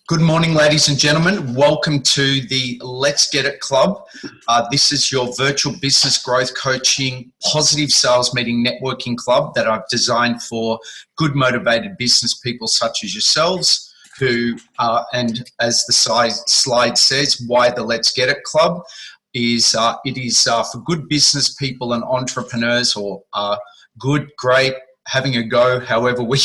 Good morning, ladies and gentlemen. Welcome to the Let's Get It Club. This is your virtual business growth coaching, positive sales meeting networking club that I've designed for good motivated business people such as yourselves who, and as the slide says, why the Let's Get It Club is, it is for good business people and entrepreneurs, or good, great, having a go, however we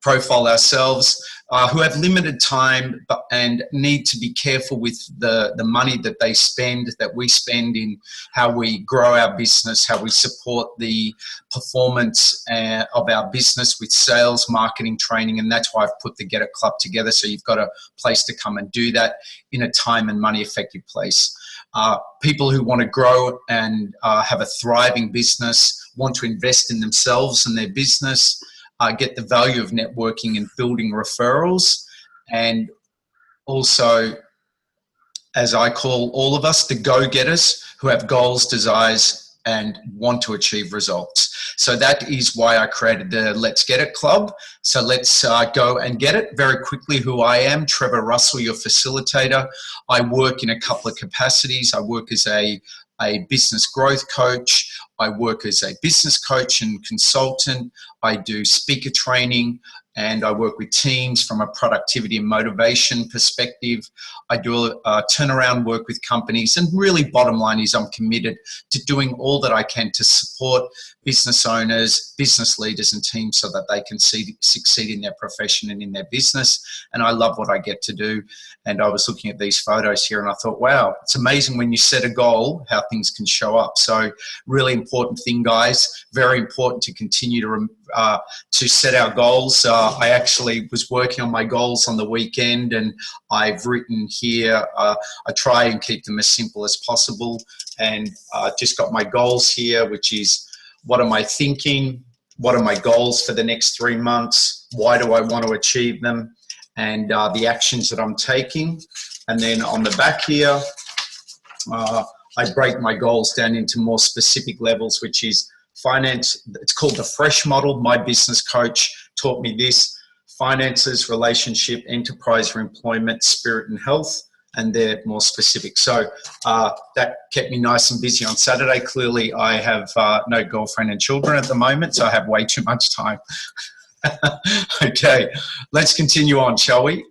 profile ourselves, who have limited time and need to be careful with the money that they spend, that we spend in how we grow our business, how we support the performance of our business with sales, marketing, training, and that's why I've put the Get It Club together, so you've got a place to come and do that in a time and money effective place. People who want to grow and have a thriving business, want to invest in themselves and their business, get the value of networking and building referrals, and also, as I call all of us, the go-getters who have goals, desires, and want to achieve results. So that is why I created the Let's Get It Club. So let's go and get it. Very quickly, who I am, Trevor Russell, your facilitator. I work in a couple of capacities. I work as a business growth coach. I work as a business coach and consultant. I do speaker training, and I work with teams from a productivity and motivation perspective. I do turnaround work with companies, and really bottom line is I'm committed to doing all that I can to support business owners, business leaders and teams so that they can succeed in their profession and in their business. And I love what I get to do. And I was looking at these photos here and I thought, wow, it's amazing when you set a goal, how things can show up. So really important thing, guys, very important to continue to set our goals. I actually was working on my goals on the weekend, and I've written here, I try and keep them as simple as possible, and just got my goals here, which is, what am I thinking? What are my goals for the next 3 months? Why do I want to achieve them? And the actions that I'm taking. And then on the back here, I break my goals down into more specific levels, which is finance. It's called the FRESH model. My business coach taught me this: finances, relationship, enterprise or employment, spirit and health. And they're more specific. So that kept me nice and busy on Saturday. Clearly, I have no girlfriend and children at the moment, so I have way too much time. Okay, let's continue on, shall we?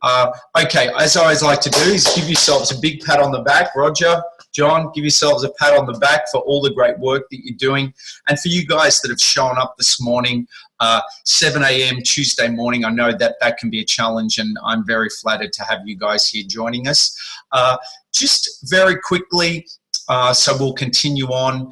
Okay, as I always like to do is give yourselves a big pat on the back. Roger, John, give yourselves a pat on the back for all the great work that you're doing. And for you guys that have shown up this morning, 7 a.m. Tuesday morning, I know that that can be a challenge, and I'm very flattered to have you guys here joining us. Just very quickly, so we'll continue on.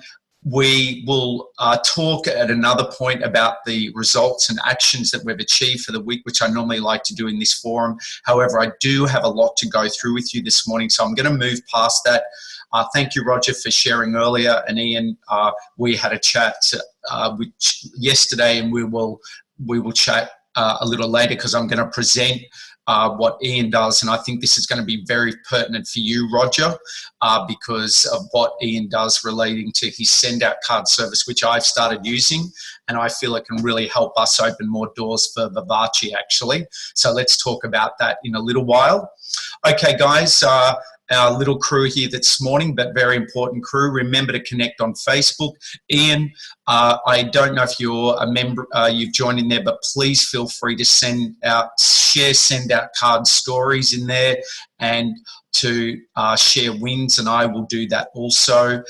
We will talk at another point about the results and actions that we've achieved for the week, which I normally like to do in this forum. However, I do have a lot to go through with you this morning, so I'm going to move past that. Thank you, Roger, for sharing earlier, and Ian, we had a chat yesterday, and we will chat a little later, because I'm going to present what Ian does, and I think this is going to be very pertinent for you, Roger, because of what Ian does relating to his send out card service, which I've started using, and I feel it can really help us open more doors for Vivace, actually. So let's talk about that in a little while. Okay, guys, our little crew here this morning, but very important crew. Remember to connect on Facebook. Ian, I don't know if you're a member, you've joined in there, but please feel free to send out card stories in there, and to share wins, and I will do that also,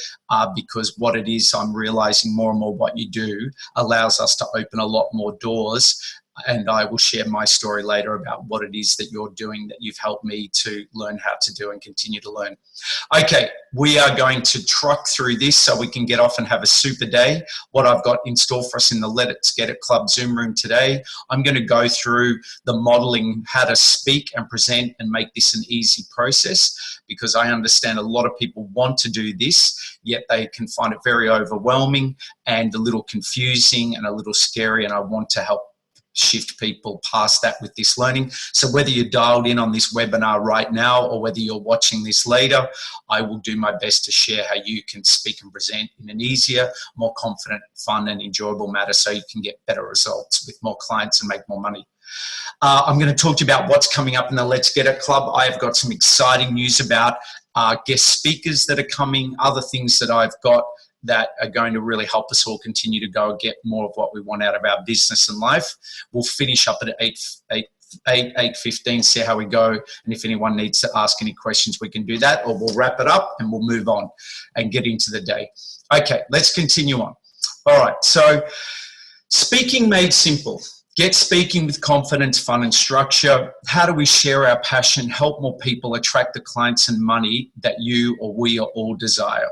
because what it is, I'm realizing more and more what you do allows us to open a lot more doors. And I will share my story later about what it is that you're doing that you've helped me to learn how to do and continue to learn. Okay, we are going to truck through this so we can get off and have a super day. What I've got in store for us in the Let's Get It Club Zoom room today, I'm going to go through the modeling, how to speak and present and make this an easy process, because I understand a lot of people want to do this, yet they can find it very overwhelming and a little confusing and a little scary, and I want to help shift people past that with this learning. So whether you're dialed in on this webinar right now or whether you're watching this later, I will do my best to share how you can speak and present in an easier, more confident, fun and enjoyable manner so you can get better results with more clients and make more money. I'm going to talk to you about what's coming up in the Let's Get It Club. I have got some exciting news about guest speakers that are coming, other things that I've got that are going to really help us all continue to go and get more of what we want out of our business and life. We'll finish up at 8:15, see how we go. And if anyone needs to ask any questions, we can do that, or we'll wrap it up and we'll move on and get into the day. Okay, let's continue on. All right, so speaking made simple. Get speaking with confidence, fun and structure. How do we share our passion, help more people, attract the clients and money that you or we all desire?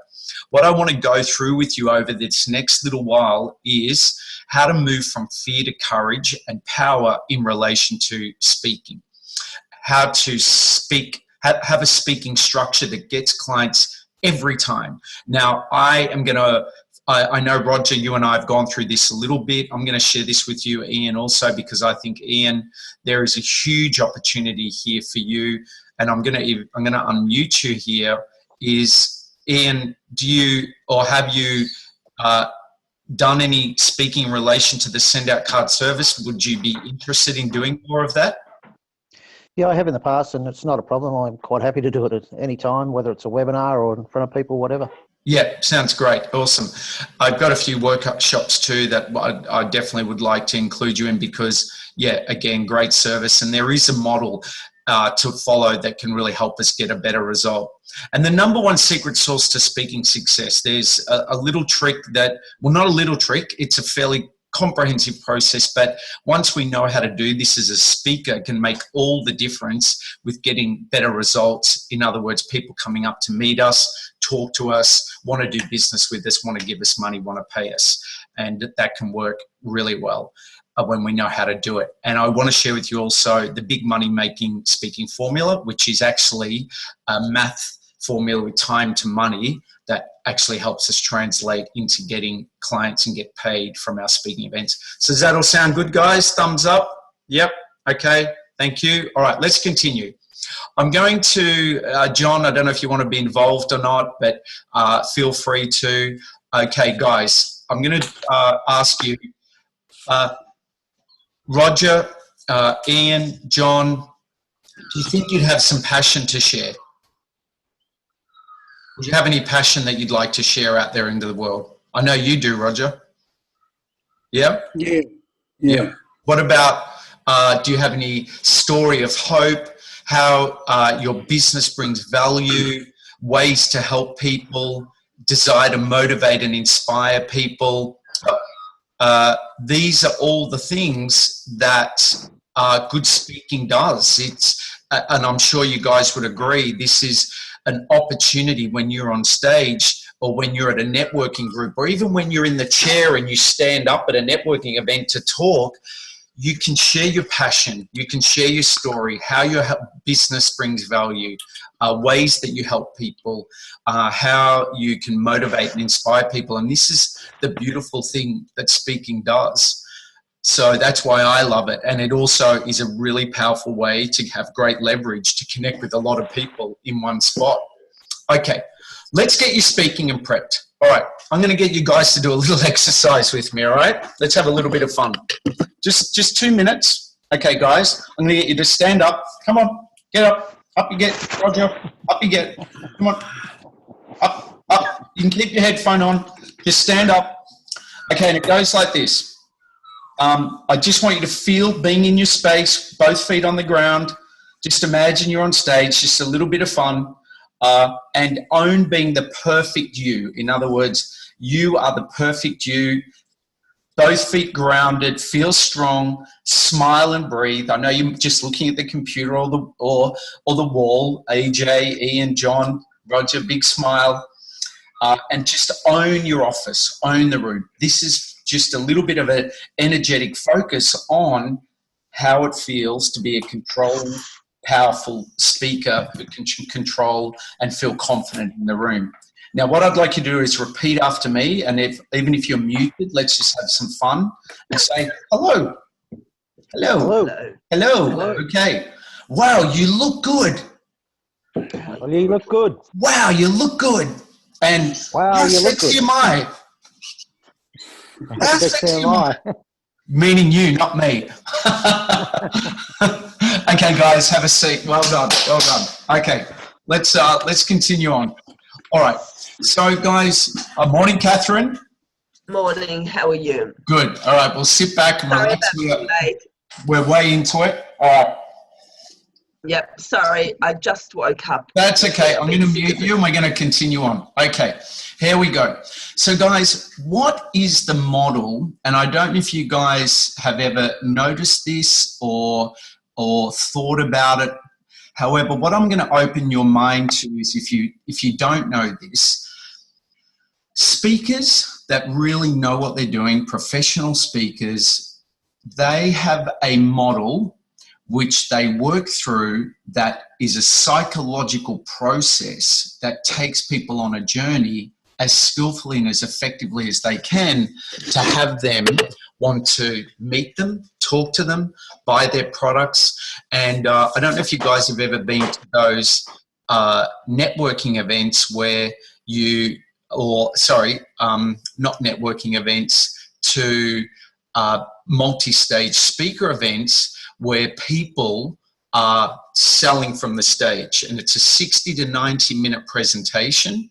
What I want to go through with you over this next little while is how to move from fear to courage and power in relation to speaking. How to speak, have a speaking structure that gets clients every time. Now, I know, Roger, you and I have gone through this a little bit. I'm going to share this with you, Ian, also, because I think, Ian, there is a huge opportunity here for you. And I'm going to unmute you here. Ian, have you done any speaking in relation to the send out card service? Would you be interested in doing more of that? Yeah, I have in the past, and it's not a problem. I'm quite happy to do it at any time, whether it's a webinar or in front of people, whatever. Yeah, sounds great. Awesome. I've got a few workshops too that I definitely would like to include you in because, yeah, again, great service. And there is a model to follow that can really help us get a better result. And the number one secret sauce to speaking success, there's a little trick that, well, not a little trick, it's a fairly comprehensive process, but once we know how to do this as a speaker, it can make all the difference with getting better results. In other words, people coming up to meet us, talk to us, want to do business with us, want to give us money, want to pay us. And that can work really well when we know how to do it. And I want to share with you also the big money making speaking formula, which is actually a math formula with time to money that actually helps us translate into getting clients and get paid from our speaking events. So does that all sound good, guys? Thumbs up? Yep. Okay. Thank you. All right, let's continue. I'm going to, John, I don't know if you want to be involved or not, but feel free to. Okay, guys, I'm going to ask you, Roger, Ian, John, do you think you'd have some passion to share? Do you have any passion that you'd like to share out there into the world? I know you do, Roger. Yeah? Yeah. What about, do you have any story of hope, how your business brings value, ways to help people, desire to motivate and inspire people? These are all the things that good speaking does. And I'm sure you guys would agree, this is an opportunity when you're on stage or when you're at a networking group or even when you're in the chair and you stand up at a networking event to talk, you can share your passion, you can share your story, how your business brings value, ways that you help people, how you can motivate and inspire people. And this is the beautiful thing that speaking does. So that's why I love it. And it also is a really powerful way to have great leverage to connect with a lot of people in one spot. Okay, let's get you speaking and prepped. All right, I'm going to get you guys to do a little exercise with me, all right? Let's have a little bit of fun. Just 2 minutes. Okay, guys, I'm going to get you to stand up. Come on, get up. Up you get, Roger. Up you get. Come on. Up. You can keep your headphone on. Just stand up. Okay, and it goes like this. I just want you to feel being in your space, both feet on the ground. Just imagine you're on stage, just a little bit of fun, and own being the perfect you. In other words, you are the perfect you. Both feet grounded, feel strong, smile and breathe. I know you're just looking at the computer or the wall. AJ, Ian, John, Roger, big smile. And just own your office, own the room. This is just a little bit of an energetic focus on how it feels to be a controlled, powerful speaker who can control and feel confident in the room. Now, what I'd like you to do is repeat after me, and even if you're muted, let's just have some fun and say, hello. Hello. Hello. Hello. Hello. Okay. Wow, you look good. Well, you look good. Wow, you look good. And Wow, how you look sexy good. am I? How Sexy sexy am am I? I. Meaning you, not me. Okay, guys, have a seat. Well done. Well done. Okay, let's continue on. All right. So, guys, morning, Catherine. Morning, how are you? Good. All right, we'll sit back and Sorry relax. about being late. We're way into it. All right. Yep, sorry, I just woke up. That's okay. I'm going to mute you and we're going to continue on. Okay, here we go. So guys, what is the model? And I don't know if you guys have ever noticed this or thought about it. However, what I'm going to open your mind to is if you don't know this, speakers that really know what they're doing, professional speakers, they have a model which they work through that is a psychological process that takes people on a journey as skillfully and as effectively as they can to have them want to meet them, talk to them, buy their products. And I don't know if you guys have ever been to those networking events where not networking events, to multi-stage speaker events where people are selling from the stage, and it's a 60 to 90 minute presentation.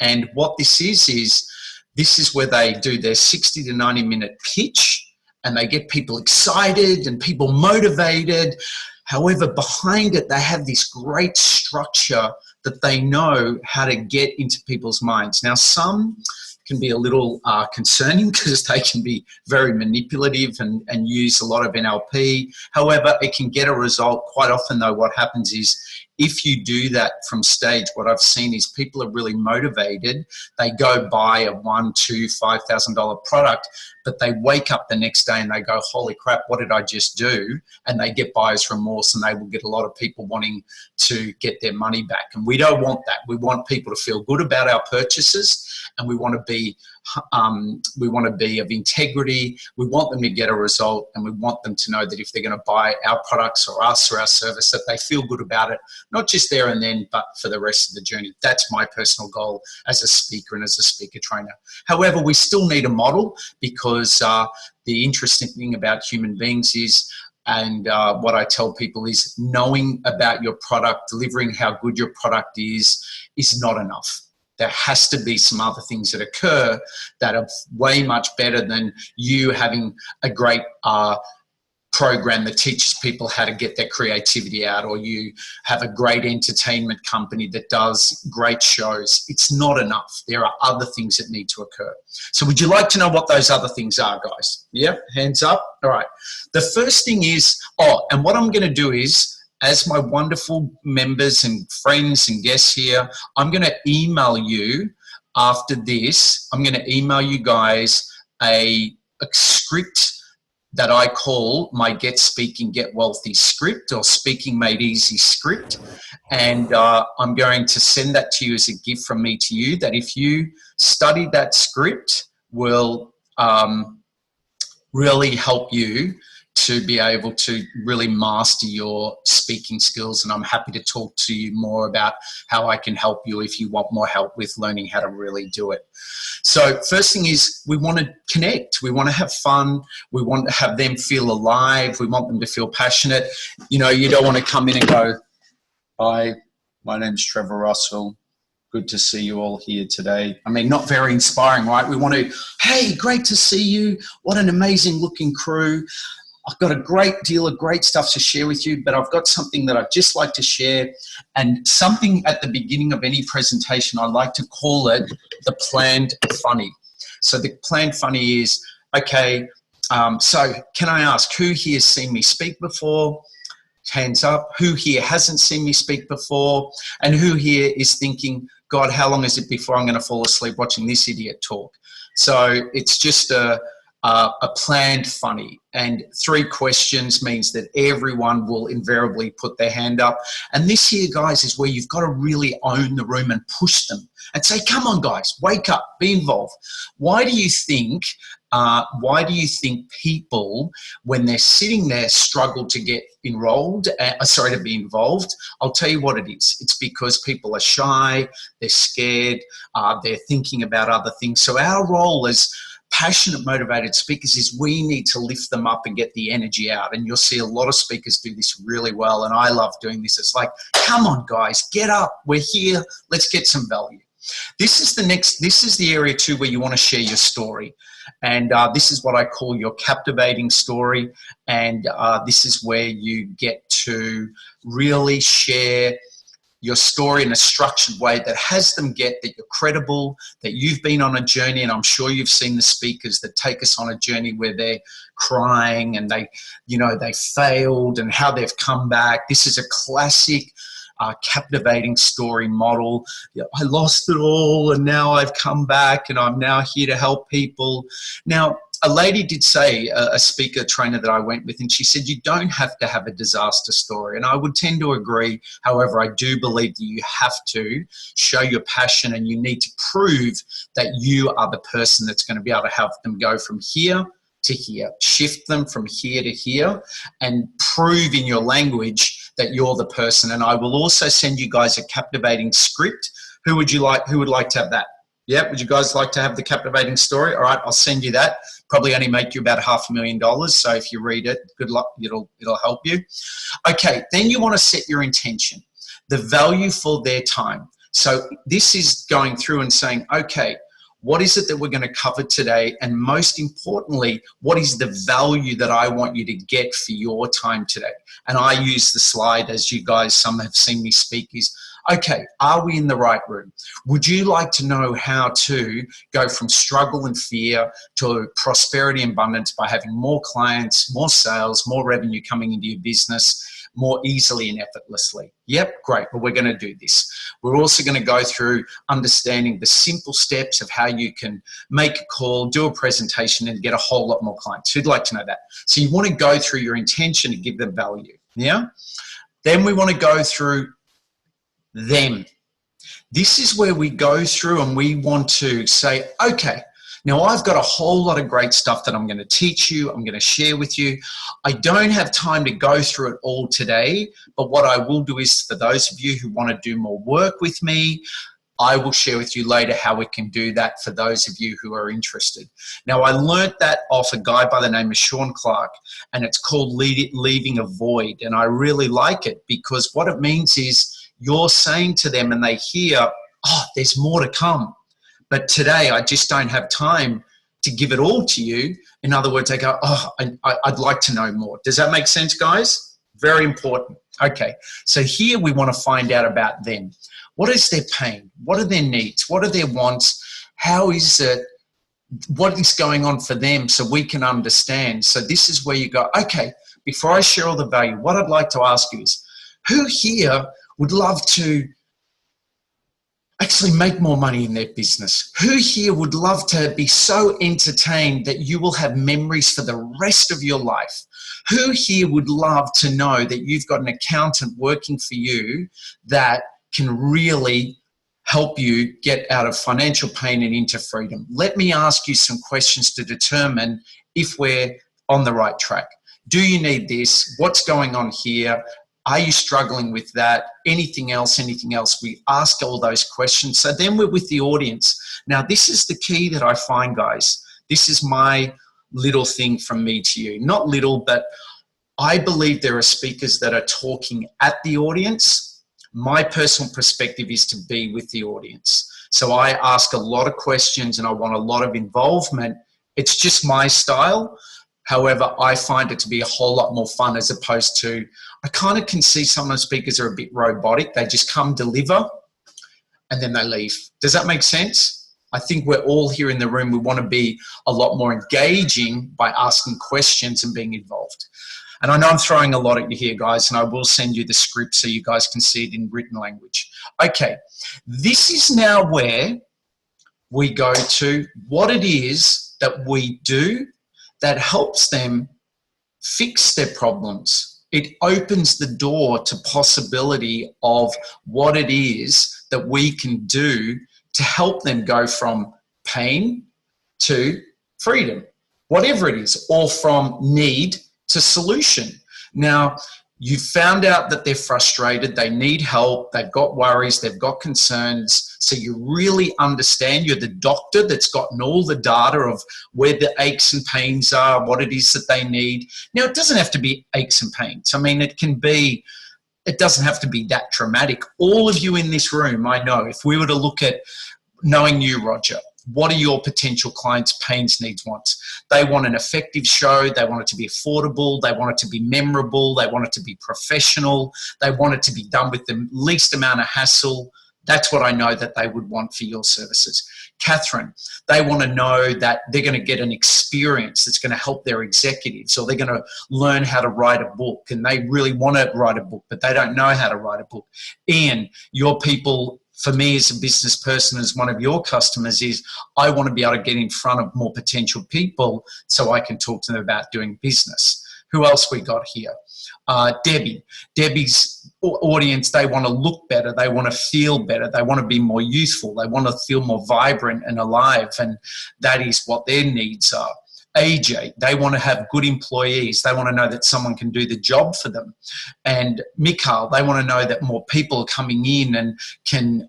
And what this is where they do their 60 to 90 minute pitch and they get people excited and people motivated. However, behind it, they have this great structure that they know how to get into people's minds. Now, some can be a little concerning because they can be very manipulative and use a lot of NLP. However, it can get a result. Quite often, though, what happens is if you do that from stage, what I've seen is people are really motivated. They go buy a $1,000, $2,000, $5,000 product, but they wake up the next day and they go, holy crap, what did I just do? And they get buyer's remorse, and they will get a lot of people wanting to get their money back. And we don't want that. We want people to feel good about our purchases, and we want to be of integrity. We want them to get a result, and we want them to know that if they're going to buy our products or us or our service, that they feel good about it, not just there and then, but for the rest of the journey. That's my personal goal as a speaker and as a speaker trainer. However, we still need a model, because the interesting thing about human beings is, and what I tell people is, knowing about your product, delivering how good your product is not enough. There has to be some other things that occur that are way much better than you having a great program that teaches people how to get their creativity out, or you have a great entertainment company that does great shows. It's not enough. There are other things that need to occur. So would you like to know what those other things are, guys? Yep, hands up. All right. The first thing is, and what I'm going to do is, as my wonderful members and friends and guests here, I'm going to email you after this. I'm going to email you guys a script that I call my Get Speaking, Get Wealthy script, or Speaking Made Easy script. And I'm going to send that to you as a gift from me to you, that if you study that script, will really help you to be able to really master your speaking skills. And I'm happy to talk to you more about how I can help you if you want more help with learning how to really do it. So first thing is, we want to connect. We want to have fun. We want to have them feel alive. We want them to feel passionate. You know, you don't want to come in and go, hi, my name's Trevor Russell. Good to see you all here today. I mean, not very inspiring, right? We want to, hey, great to see you. What an amazing looking crew. I've got a great deal of great stuff to share with you, but I've got something that I'd just like to share, and something at the beginning of any presentation. I like to call it the planned funny. So the planned funny is, okay, so can I ask, who here has seen me speak before? Hands up. Who here hasn't seen me speak before? And who here is thinking, God, how long is it before I'm going to fall asleep watching this idiot talk? So it's just a are planned funny. And 3 questions means that everyone will invariably put their hand up. And this here, guys, is where you've got to really own the room and push them and say, come on, guys, wake up, be involved. Why do you think people, when they're sitting there, struggle to get enrolled, to be involved? I'll tell you what it is. It's because people are shy, they're scared, they're thinking about other things. So our role as passionate, motivated speakers is we need to lift them up and get the energy out. And you'll see a lot of speakers do this really well. And I love doing this. It's like, come on, guys, get up. We're here. Let's get some value. This is the area too where you want to share your story. And this is what I call your captivating story. And this is where you get to really share your story in a structured way that has them get that you're credible, that you've been on a journey. And I'm sure you've seen the speakers that take us on a journey where they're crying and they failed and how they've come back. This is a classic captivating story model. I lost it all and now I've come back and I'm now here to help people. Now, a lady did say, a speaker trainer that I went with, and she said, you don't have to have a disaster story. And I would tend to agree. However, I do believe that you have to show your passion and you need to prove that you are the person that's going to be able to help them go from here to here, shift them from here to here, and prove in your language that you're the person. And I will also send you guys a captivating script. Who would like to have that? Yeah, would you guys like to have the captivating story? All right, I'll send you that. Probably only make you about $500,000. So if you read it, good luck, it'll help you. Okay, then you want to set your intention, the value for their time. So this is going through and saying, okay, what is it that we're going to cover today? And most importantly, what is the value that I want you to get for your time today? And I use the slide, as you guys, some have seen me speak, is, okay, are we in the right room? Would you like to know how to go from struggle and fear to prosperity and abundance by having more clients, more sales, more revenue coming into your business more easily and effortlessly? Yep, great. Well, we're going to do this. We're also going to go through understanding the simple steps of how you can make a call, do a presentation, and get a whole lot more clients. Who'd like to know that? So you want to go through your intention to give them value. Yeah. Then we want to go through them. This is where we go through and we want to say, okay, now I've got a whole lot of great stuff that I'm going to teach you, I'm going to share with you. I don't have time to go through it all today, but what I will do is, for those of you who want to do more work with me, I will share with you later how we can do that for those of you who are interested. Now, I learnt that off a guy by the name of Sean Clark, and it's called Leaving a Void. And I really like it because what it means is you're saying to them and they hear, oh, there's more to come. But today I just don't have time to give it all to you. In other words, they go, oh, I'd like to know more. Does that make sense, guys? Very important. Okay, so here we want to find out about them. What is their pain? What are their needs? What are their wants? How is it? What is going on for them so we can understand? So this is where you go, okay, before I share all the value, what I'd like to ask you is, who here would love to actually make more money in their business? Who here would love to be so entertained that you will have memories for the rest of your life? Who here would love to know that you've got an accountant working for you that can really help you get out of financial pain and into freedom? Let me ask you some questions to determine if we're on the right track. Do you need this? What's going on here? Are you struggling with that? Anything else? Anything else? We ask all those questions. So then we're with the audience. Now, this is the key that I find, guys. This is my little thing from me to you. Not little, but I believe there are speakers that are talking at the audience. My personal perspective is to be with the audience. So I ask a lot of questions and I want a lot of involvement. It's just my style. However, I find it to be a whole lot more fun as opposed to, I kind of can see some of the speakers are a bit robotic. They just come, deliver, and then they leave. Does that make sense? I think we're all here in the room. We want to be a lot more engaging by asking questions and being involved. And I know I'm throwing a lot at you here, guys, and I will send you the script so you guys can see it in written language. Okay, this is now where we go to what it is that we do that helps them fix their problems. It opens the door to possibility of what it is that we can do to help them go from pain to freedom, whatever it is, or from need to solution. Now, you found out that they're frustrated, they need help, they've got worries, they've got concerns, so you really understand. You're the doctor that's gotten all the data of where the aches and pains are, what it is that they need. Now, it doesn't have to be aches and pains. I mean, it doesn't have to be that dramatic. All of you in this room, I know, if we were to look at knowing you, Roger, what are your potential clients' pains, needs, wants? They want an effective show. They want it to be affordable. They want it to be memorable. They want it to be professional. They want it to be done with the least amount of hassle. That's what I know that they would want for your services. Catherine, they want to know that they're going to get an experience that's going to help their executives, or they're going to learn how to write a book, and they really want to write a book, but they don't know how to write a book. Ian, your people, for me as a business person, as one of your customers, is I want to be able to get in front of more potential people so I can talk to them about doing business. Who else we got here? Debbie's audience, they want to look better, they want to feel better, they want to be more youthful, they want to feel more vibrant and alive, and that is what their needs are. AJ, they want to have good employees, they want to know that someone can do the job for them. And Mikhail, they want to know that more people are coming in and can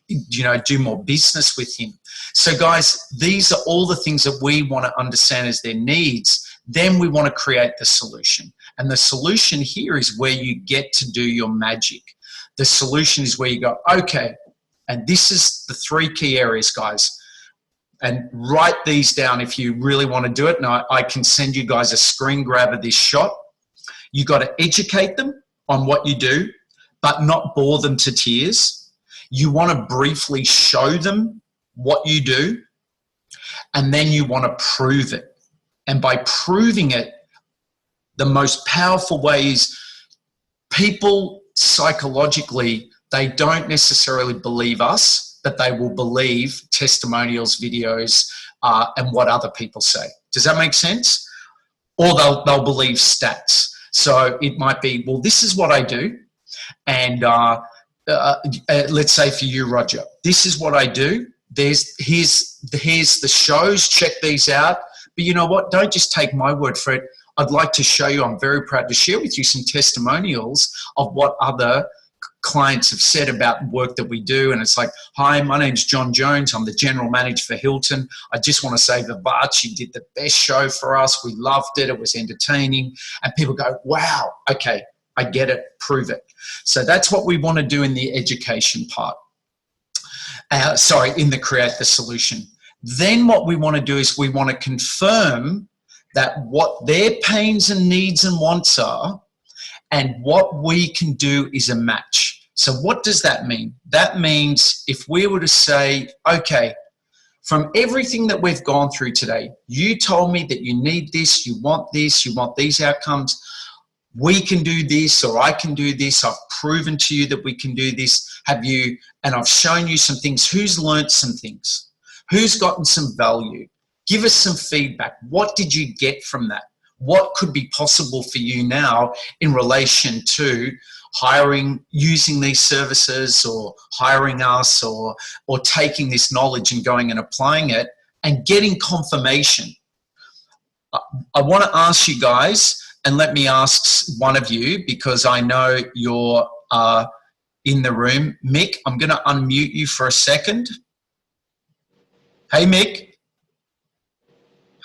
do more business with him. So guys, these are all the things that we want to understand as their needs. Then we want to create the solution. And the solution here is where you get to do your magic. The solution is where you go, okay, and this is the 3 key areas, guys. And write these down if you really want to do it. And I can send you guys a screen grab of this shot. You got to educate them on what you do, but not bore them to tears. You want to briefly show them what you do, and then you want to prove it. And by proving it, the most powerful way is people psychologically, they don't necessarily believe us, but they will believe testimonials, videos, and what other people say. Does that make sense? Or they'll believe stats. So it might be, well, this is what I do. And let's say for you, Roger, this is what I do. Here's the shows, check these out. But you know what? Don't just take my word for it. I'd like to show you, I'm very proud to share with you some testimonials of what other clients have said about work that we do. And it's like, hi, my name's John Jones. I'm the general manager for Hilton. I just want to say Vivace did the best show for us. We loved it. It was entertaining. And people go, wow, okay, I get it, prove it. So that's what we want to do in the education part. In the create the solution. Then what we want to do is we want to confirm that what their pains and needs and wants are, and what we can do is a match. So what does that mean? That means if we were to say, okay, from everything that we've gone through today, you told me that you need this, you want these outcomes, we can do this, or I can do this, I've proven to you that we can do this, and I've shown you some things. Who's learnt some things? Who's gotten some value? Give us some feedback. What did you get from that? What could be possible for you now in relation to hiring, using these services, or hiring us, or taking this knowledge and going and applying it and getting confirmation? I want to ask you guys, and let me ask one of you, because I know you're in the room. Mick, I'm going to unmute you for a second. Hey, Mick.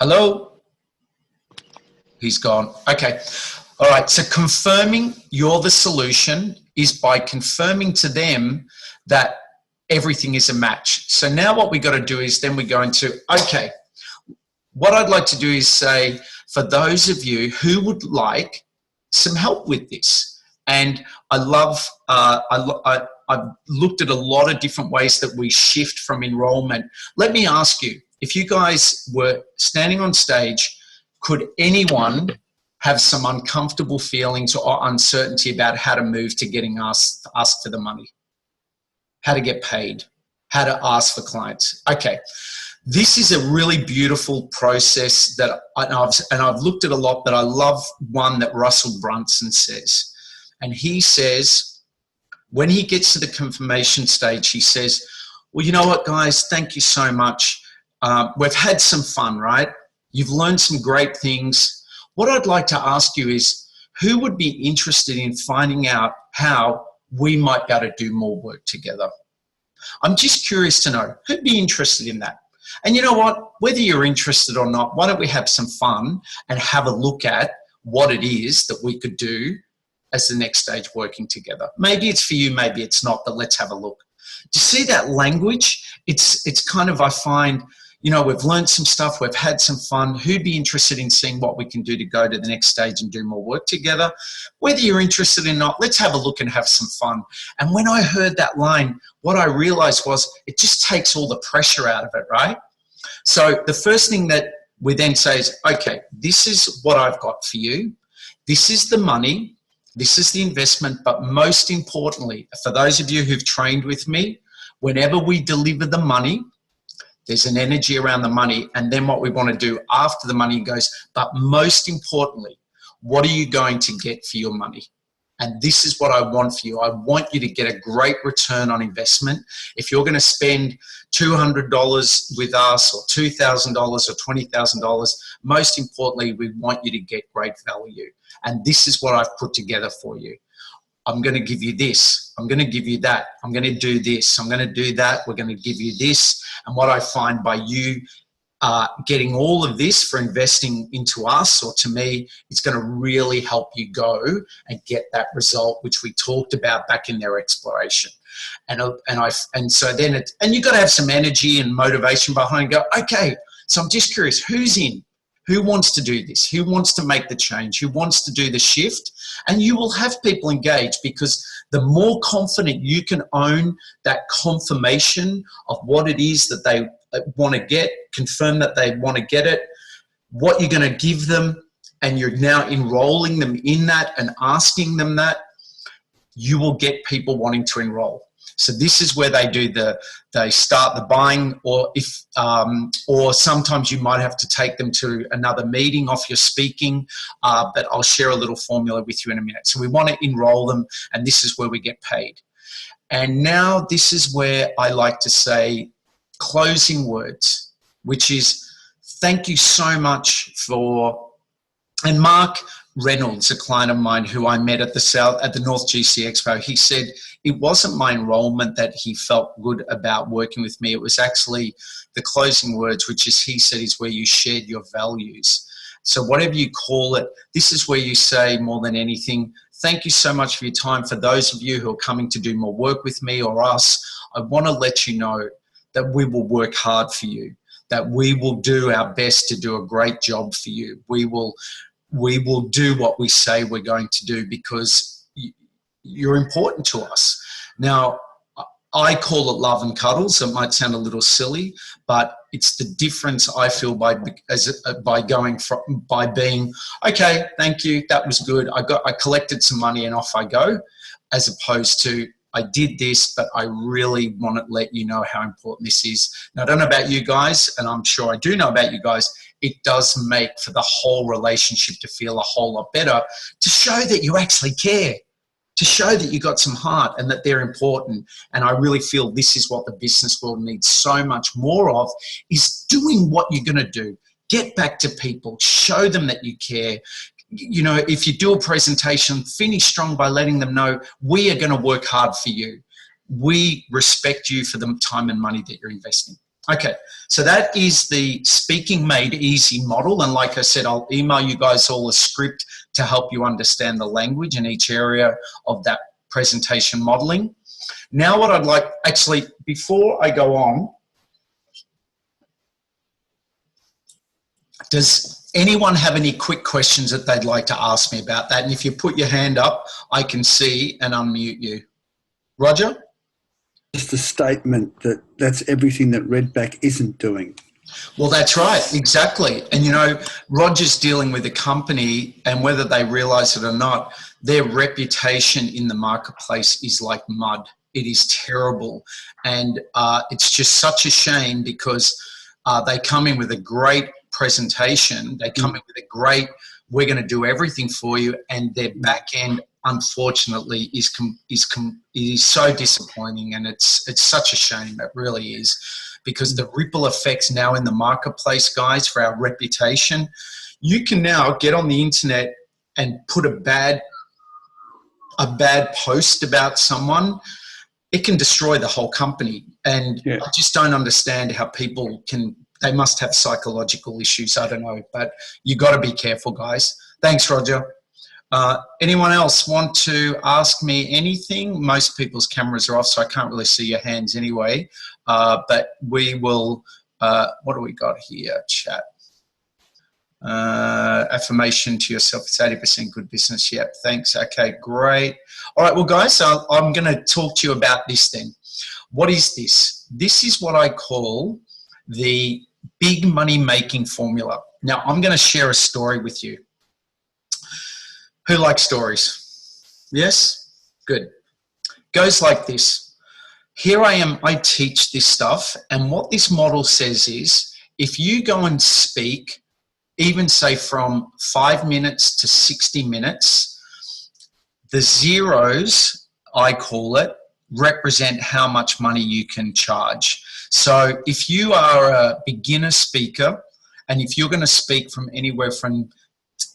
Hello? He's gone. Okay. All right. So confirming you're the solution is by confirming to them that everything is a match. So now what we got to do is then we go into, okay, what I'd like to do is say, for those of you who would like some help with this, and I've looked at a lot of different ways that we shift from enrollment. Let me ask you, if you guys were standing on stage, could anyone have some uncomfortable feelings or uncertainty about how to move to getting asked for the money? How to get paid? How to ask for clients? Okay. This is a really beautiful process that I've looked at a lot, but I love one that Russell Brunson says. And he says, when he gets to the confirmation stage, he says, well, you know what, guys, thank you so much. We've had some fun, right? You've learned some great things. What I'd like to ask you is, who would be interested in finding out how we might be able to do more work together? I'm just curious to know who'd be interested in that. And you know what, whether you're interested or not, why don't we have some fun and have a look at what it is that we could do as the next stage working together. Maybe it's for you, maybe it's not, but let's have a look. Do you see that language? It's kind of, I find, you know, we've learned some stuff, we've had some fun. Who'd be interested in seeing what we can do to go to the next stage and do more work together? Whether you're interested or not, let's have a look and have some fun. And when I heard that line, what I realized was it just takes all the pressure out of it, right? So the first thing that we then say is, okay, this is what I've got for you. This is the money. This is the investment. But most importantly, for those of you who've trained with me, whenever we deliver the money, there's an energy around the money. And then what we want to do after the money goes, but most importantly, what are you going to get for your money? And this is what I want for you. I want you to get a great return on investment. If you're going to spend $200 with us or $2,000 or $20,000, most importantly, we want you to get great value. And this is what I've put together for you. I'm going to give you this. I'm going to give you that. I'm going to do this. I'm going to do that. We're going to give you this. And what I find by you getting all of this for investing into us or to me, it's going to really help you go and get that result, which we talked about back in their exploration. And so then you've got to have some energy and motivation behind it. Go, okay, so I'm just curious, who's in? Who wants to do this? Who wants to make the change? Who wants to do the shift? And you will have people engaged, because the more confident you can own that confirmation of what it is that they want to get, confirm that they want to get it, what you're going to give them, and you're now enrolling them in that and asking them that, you will get people wanting to enroll. So this is where they start the buying, or sometimes you might have to take them to another meeting off your speaking, but I'll share a little formula with you in a minute. So we want to enroll them, and this is where we get paid. And now this is where I like to say closing words, which is thank you so much for, and Mark Reynolds, a client of mine who I met at the North GC Expo, he said it wasn't my enrollment that he felt good about working with me. It was actually the closing words, which is, he said, is where you shared your values. So whatever you call it, this is where you say more than anything, thank you so much for your time. For those of you who are coming to do more work with me or us, I want to let you know that we will work hard for you, that we will do our best to do a great job for you. We will do what we say we're going to do, because you're important to us. Now, I call it love and cuddles. It might sound a little silly, but it's the difference I feel by being, okay, thank you, that was good. I collected some money and off I go, as opposed to, I did this, but I really want to let you know how important this is. Now, I don't know about you guys, and I'm sure I do know about you guys, it does make for the whole relationship to feel a whole lot better, to show that you actually care, to show that you got some heart and that they're important. And I really feel this is what the business world needs so much more of, is doing what you're going to do. Get back to people, show them that you care. You know, if you do a presentation, finish strong by letting them know we are going to work hard for you. We respect you for the time and money that you're investing. Okay, so that is the Speaking Made Easy model. And like I said, I'll email you guys all a script to help you understand the language in each area of that presentation modeling. Now what I'd like, actually, before I go on, does anyone have any quick questions that they'd like to ask me about that? And if you put your hand up, I can see and unmute you. Roger? Just a statement that that's everything that Redback isn't doing. Well, that's right, exactly. And you know, Roger's dealing with a company, and whether they realize it or not, their reputation in the marketplace is like mud. It is terrible. And it's just such a shame, because They come in with a great presentation. They come in with a great, we're going to do everything for you, and their back end, unfortunately, is so disappointing, and it's such a shame. It really is, because the ripple effects now in the marketplace, guys, for our reputation. You can now get on the internet and put a bad post about someone. It can destroy the whole company, and I just don't understand how people can. They must have psychological issues. I don't know, but you got to be careful, guys. Thanks, Roger. Anyone else want to ask me anything? Most people's cameras are off, so I can't really see your hands anyway. But we will, what do we got here? Chat. Affirmation to yourself, it's 80% good business. Yep, thanks. Okay, great. All right, well, guys, so I'm going to talk to you about this then. What is this? This is what I call the big money making formula. Now, I'm going to share a story with you. Who likes stories? Yes? Good. Goes like this. Here I am, I teach this stuff, and what this model says is, if you go and speak, even say from 5 minutes to 60 minutes, the zeros, I call it, represent how much money you can charge. So if you are a beginner speaker, and if you're going to speak from anywhere from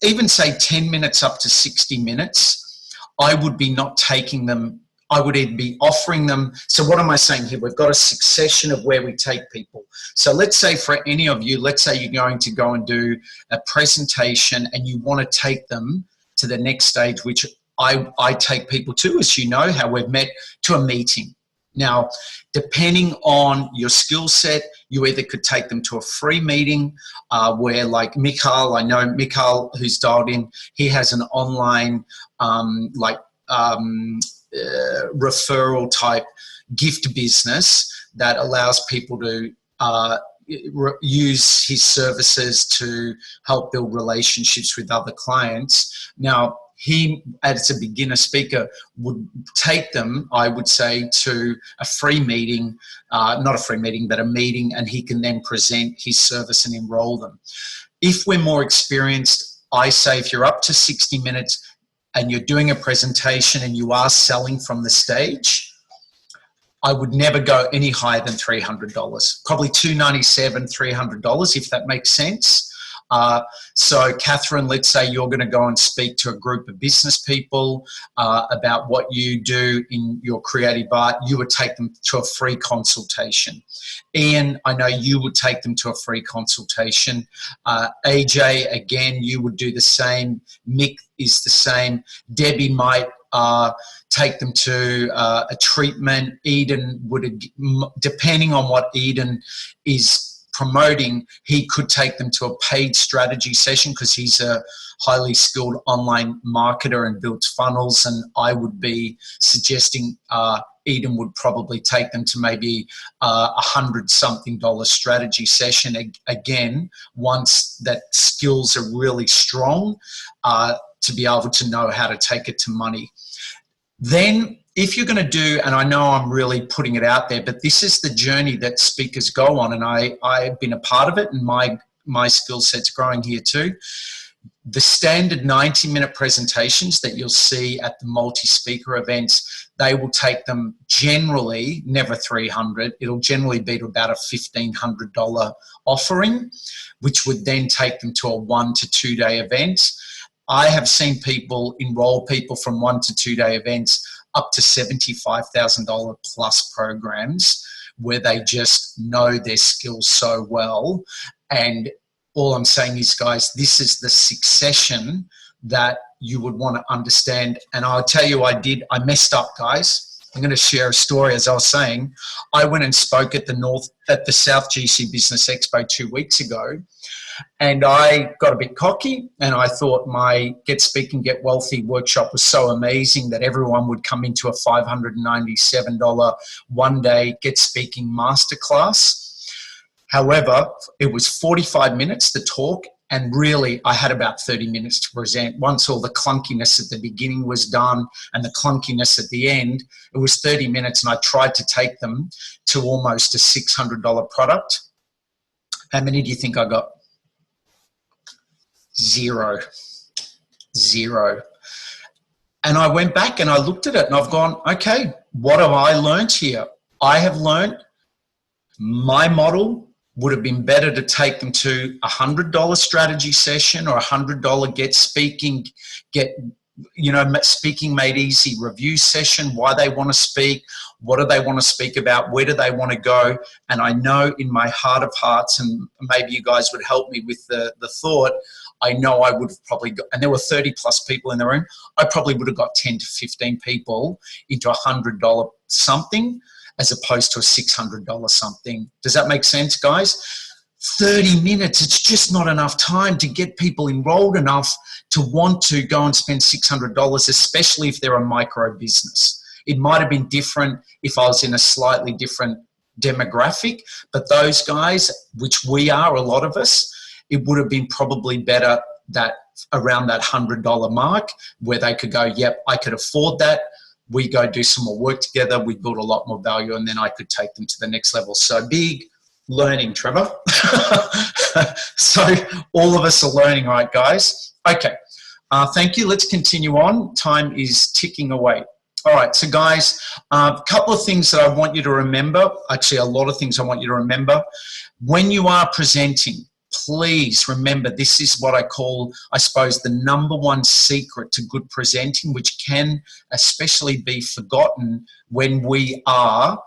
even say 10 minutes up to 60 minutes, I would be not taking them. I would either be offering them. So what am I saying here? We've got a succession of where we take people. So let's say for any of you, let's say you're going to go and do a presentation and you want to take them to the next stage, which I take people to, as you know, how we've met, to a meeting. Now, depending on your skill set, you either could take them to a free meeting where, like Mikhail, I know Mikhail who's dialed in, he has an online referral type gift business that allows people to use his services to help build relationships with other clients. Now, he, as a beginner speaker, would take them, I would say, to a free meeting, not a free meeting, but a meeting, and he can then present his service and enroll them. If we're more experienced, I say if you're up to 60 minutes and you're doing a presentation and you are selling from the stage, I would never go any higher than $300, probably $297, $300, if that makes sense. So Catherine, let's say you're going to go and speak to a group of business people about what you do in your creative art. You would take them to a free consultation. Ian, I know you would take them to a free consultation. AJ, again, you would do the same. Mick is the same. Debbie might take them to a treatment. Eden would, depending on what Eden is promoting, he could take them to a paid strategy session because he's a highly skilled online marketer and builds funnels, and I would be suggesting Eden would probably take them to maybe $100-something strategy session, again, once that skills are really strong to be able to know how to take it to money. Then if you're going to do, and I know I'm really putting it out there, but this is the journey that speakers go on, and I've been a part of it, and my skill set's growing here too. The standard 90-minute presentations that you'll see at the multi-speaker events, they will take them generally, never $300, it'll generally be to about a $1,500 offering, which would then take them to a 1 to 2 day event. I have seen people enroll people from 1 to 2 day events up to $75,000 plus programs where they just know their skills so well. And all I'm saying is, guys, this is the succession that you would want to understand. And I'll tell you, I messed up, guys. I'm going to share a story. As I was saying, I went and spoke at the South GC Business Expo 2 weeks ago. And I got a bit cocky, and I thought my Get Speak and Get Wealthy workshop was so amazing that everyone would come into a $597 one-day Get Speaking masterclass. However, it was 45 minutes to talk, and really I had about 30 minutes to present. Once all the clunkiness at the beginning was done and the clunkiness at the end, it was 30 minutes, and I tried to take them to almost a $600 product. How many do you think I got? Zero. And I went back and I looked at it and I've gone, okay, what have I learned here? I have learned my model would have been better to take them to $100 strategy session or $100 speaking made easy review session, why they want to speak, what do they want to speak about, where do they want to go. And I know in my heart of hearts, and maybe you guys would help me with the thought, I know I would have probably got, and there were 30 plus people in the room, I probably would have got 10 to 15 people into $100 something as opposed to a $600 something. Does that make sense, guys? 30 minutes, it's just not enough time to get people enrolled enough to want to go and spend $600, especially if they're a micro business. It might have been different if I was in a slightly different demographic, but those guys, which we are, a lot of us, it would have been probably better that around that $100 mark where they could go, yep, I could afford that. We go do some more work together. We build a lot more value, and then I could take them to the next level. So big learning, Trevor. So all of us are learning, right, guys? Okay. Thank you. Let's continue on. Time is ticking away. All right. So, guys, a couple of things that I want you to remember. Actually, a lot of things I want you to remember. When you are presenting, please remember this is what I call, I suppose, the #1 secret to good presenting, which can especially be forgotten when we are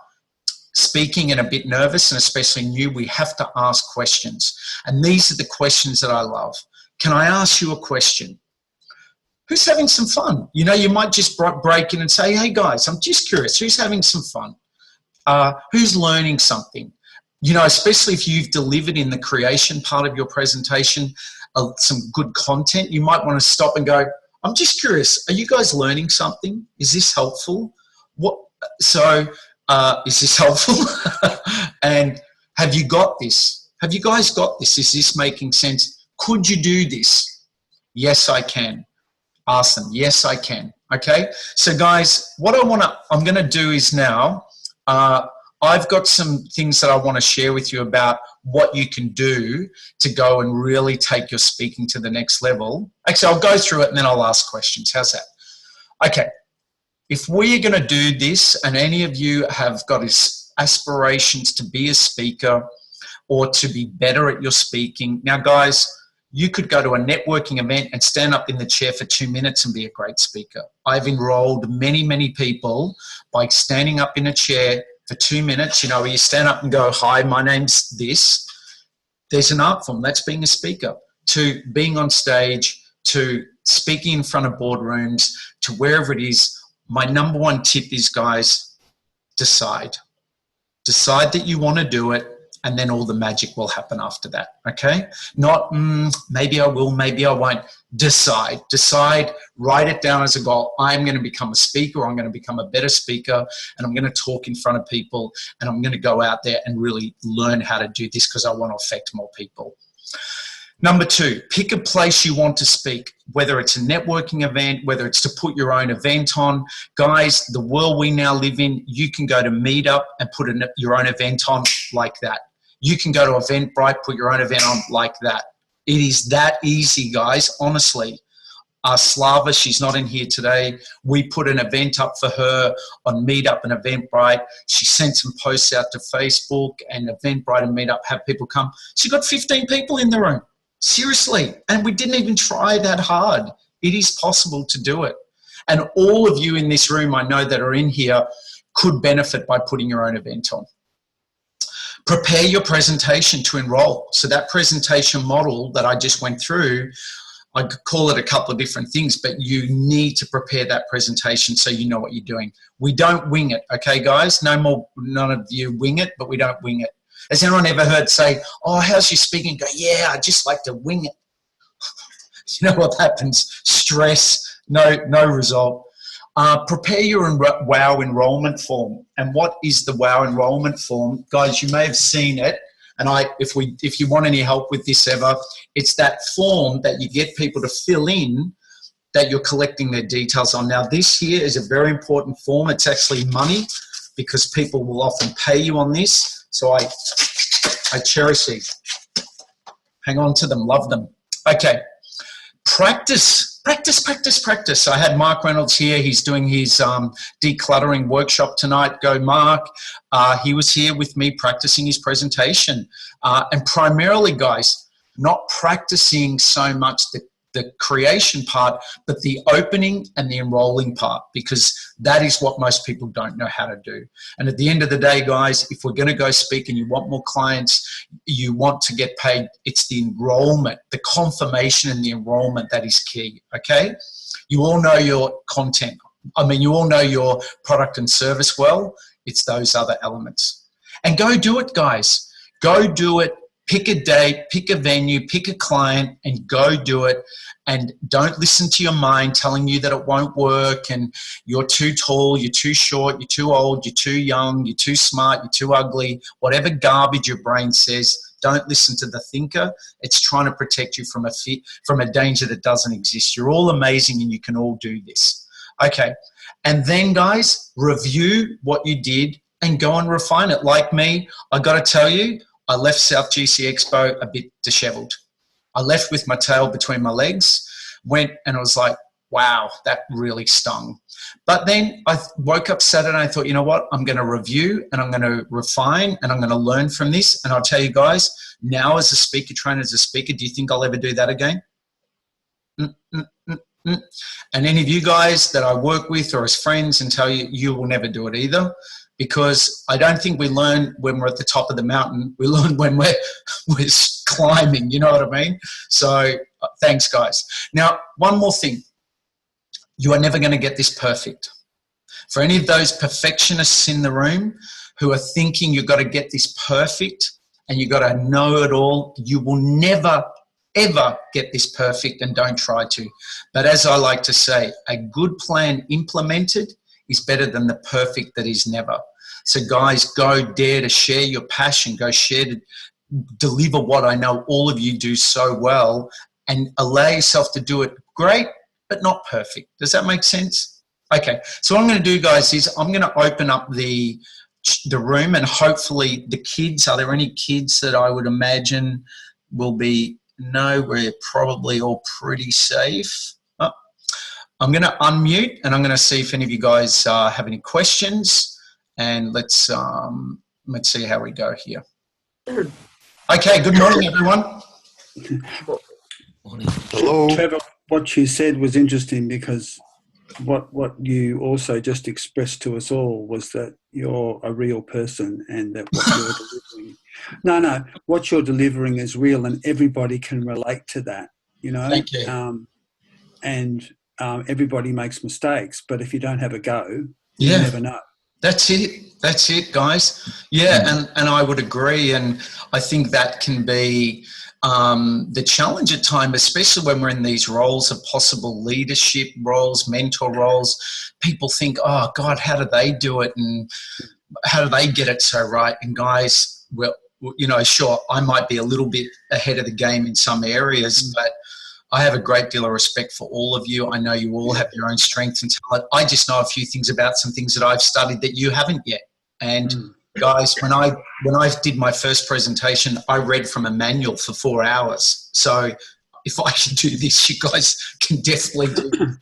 speaking and a bit nervous and especially new. We have to ask questions. And these are the questions that I love. Can I ask you a question? Who's having some fun? You know, you might just break in and say, hey guys, I'm just curious, who's having some fun? Who's learning something? You know, especially if you've delivered in the creation part of your presentation some good content, you might want to stop and go, I'm just curious, are you guys learning something? Is this helpful? Is this helpful? And have you got this? Have you guys got this? Is this making sense? Could you do this? Yes, I can. Ask them. Yes, I can. Okay. So guys, what I'm going to do is now, I've got some things that I want to share with you about what you can do to go and really take your speaking to the next level. Actually, I'll go through it and then I'll ask questions. How's that? Okay. If we are going to do this and any of you have got aspirations to be a speaker or to be better at your speaking, now guys, you could go to a networking event and stand up in the chair for 2 minutes and be a great speaker. I've enrolled many, many people by standing up in a chair for 2 minutes, you know, where you stand up and go, hi, my name's this. There's an art form. That's being a speaker. To being on stage, to speaking in front of boardrooms, to wherever it is. My #1 tip is, guys, decide. Decide that you want to do it, and then all the magic will happen after that, okay? Not, maybe I will, maybe I won't. Decide. Decide, write it down as a goal. I'm going to become a speaker, I'm going to become a better speaker, and I'm going to talk in front of people, and I'm going to go out there and really learn how to do this because I want to affect more people. #2, pick a place you want to speak, whether it's a networking event, whether it's to put your own event on. Guys, the world we now live in, you can go to Meetup and put your own event on like that. You can go to Eventbrite, put your own event on like that. It is that easy, guys, honestly. Slava, she's not in here today. We put an event up for her on Meetup and Eventbrite. She sent some posts out to Facebook, and Eventbrite and Meetup have people come. She got 15 people in the room. Seriously. And we didn't even try that hard. It is possible to do it. And all of you in this room, I know that are in here, could benefit by putting your own event on. Prepare your presentation to enroll. So that presentation model that I just went through, I could call it a couple of different things, but you need to prepare that presentation so you know what you're doing. We don't wing it, okay, guys? None of you wing it, but we don't wing it. Has anyone ever heard say, oh, how's your speaking? Go, yeah, I just like to wing it. You know what happens? Stress, no result. Prepare your WOW enrollment form. And what is the WOW enrollment form? Guys, you may have seen it. And if you want any help with this ever, it's that form that you get people to fill in that you're collecting their details on. Now, this here is a very important form. It's actually money because people will often pay you on this. So I cherish these. Hang on to them. Love them. Okay. Practice. I had Mark Reynolds here. He's doing his decluttering workshop tonight. Go, Mark. He was here with me practicing his presentation. And primarily, guys, not practicing so much the creation part, but the opening and the enrolling part, because that is what most people don't know how to do. And at the end of the day, guys, if we're going to go speak and you want more clients, you want to get paid, it's the enrollment, the confirmation and the enrollment that is key, okay? You all know your content. I mean, you all know your product and service well. It's those other elements. And go do it, guys. Go do it. Pick a date, pick a venue, pick a client, and go do it. And don't listen to your mind telling you that it won't work and you're too tall, you're too short, you're too old, you're too young, you're too smart, you're too ugly. Whatever garbage your brain says, don't listen to the thinker. It's trying to protect you from a danger that doesn't exist. You're all amazing and you can all do this. Okay. And then, guys, review what you did and go and refine it. Like me, I got to tell you, I left South GC Expo a bit disheveled. I left with my tail between my legs, went and I was like, wow, that really stung. But then I woke up Saturday and I thought, you know what? I'm going to review and I'm going to refine and I'm going to learn from this. And I'll tell you guys, now as a speaker trainer, as a speaker, do you think I'll ever do that again? And any of you guys that I work with or as friends and tell you, you will never do it either. Because I don't think we learn when we're at the top of the mountain. We learn when we're climbing, you know what I mean? So thanks, guys. Now, one more thing. You are never going to get this perfect. For any of those perfectionists in the room who are thinking you've got to get this perfect and you've got to know it all, you will never, ever get this perfect, and don't try to. But as I like to say, a good plan implemented is better than the perfect that is never. So guys, go dare to share your passion, go share to deliver what I know all of you do so well, and allow yourself to do it great, but not perfect. Does that make sense? Okay, so what I'm going to do, guys, is I'm going to open up the room, and hopefully the kids, are there any kids that I would imagine will be, no, we're probably all pretty safe. Oh, I'm going to unmute and I'm going to see if any of you guys have any questions, and let's see how we go here. Okay, good morning, everyone. Hello. Trevor, what you said was interesting, because what you also just expressed to us all was that you're a real person, and that what you're delivering, what you're delivering is real, and everybody can relate to that, you know. Thank you. Everybody makes mistakes, but if you don't have a go, you never know. That's it, guys. Yeah, and I would agree, and I think that can be the challenge at times, especially when we're in these roles of possible leadership roles, mentor roles. People think, oh God, how do they do it, and how do they get it so right? And guys, well, you know, sure, I might be a little bit ahead of the game in some areas, but I have a great deal of respect for all of you. I know you all have your own strengths and talent. I just know a few things about some things that I've studied that you haven't yet. And guys, when I did my first presentation, I read from a manual for 4 hours. So if I can do this, you guys can definitely do it.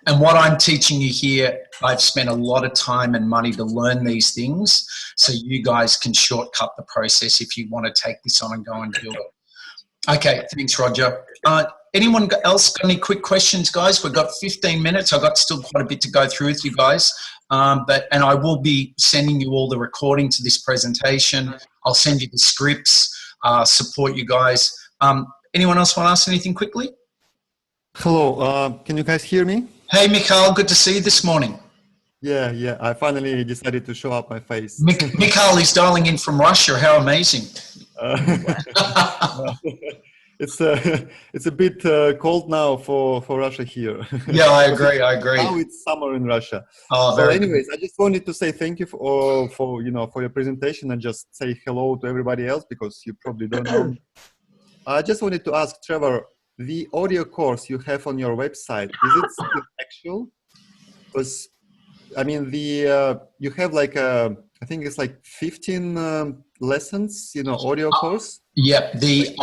And what I'm teaching you here, I've spent a lot of time and money to learn these things, so you guys can shortcut the process if you want to take this on and go and do it. Okay, thanks, Roger. Anyone else got any quick questions, guys? We've got 15 minutes. I've got still quite a bit to go through with you guys. And I will be sending you all the recording to this presentation. I'll send you the scripts, support you guys. Anyone else want to ask anything quickly? Hello, can you guys hear me? Hey, Mikhail, good to see you this morning. Yeah, I finally decided to show up my face. Mikhail is dialing in from Russia. How amazing. It's a bit cold now for Russia here. Yeah, I agree. Now it's summer in Russia. Oh, so anyways, I just wanted to say thank you for your presentation, and just say hello to everybody else, because you probably don't know. I just wanted to ask Trevor, the audio course you have on your website, is it still actual? Because I mean, you have like a I think it's like 15 lessons, audio course. Yep, the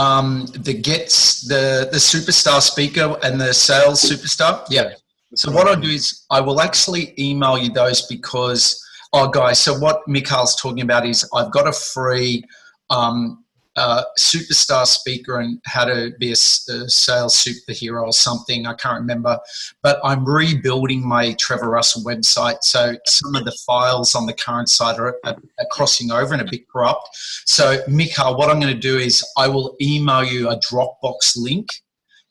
gets the superstar speaker and the sales superstar. Yeah. So what I'll do is I will actually email you those because, guys, so what Mikhail's talking about is I've got a free superstar speaker and how to be a sales superhero or something. I can't remember, but I'm rebuilding my Trevor Russell website. So some of the files on the current site are crossing over and a bit corrupt. So Mikhail, what I'm going to do is I will email you a Dropbox link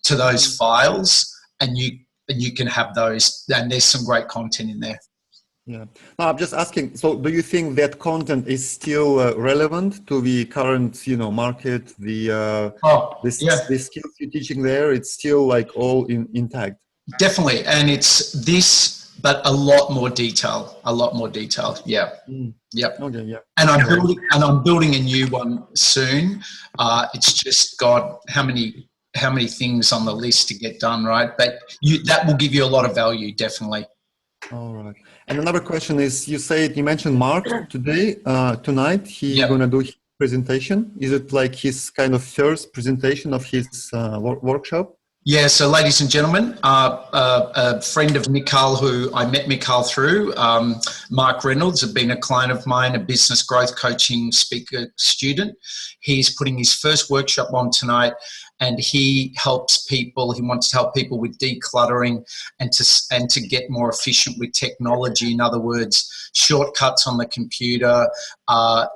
to those files, and you can have those. And there's some great content in there. Yeah. No, I'm just asking, so do you think that content is still relevant to the current, market, the skills you're teaching there, it's still like all intact? Definitely. And it's this, but a lot more detail, Yeah. Yep. Okay. Yeah. And I'm building a new one soon. It's just got how many things on the list to get done, right? But that will give you a lot of value, definitely. All right. And another question is, you mentioned Mark tonight, he's going to do his presentation. Is it like his kind of first presentation of his workshop? Yeah, so ladies and gentlemen, a friend of Mikhail who I met Mikhail through, Mark Reynolds, had been a client of mine, a business growth coaching speaker student. He's putting his first workshop on tonight, and he wants to help people with decluttering and to get more efficient with technology. In other words, shortcuts on the computer,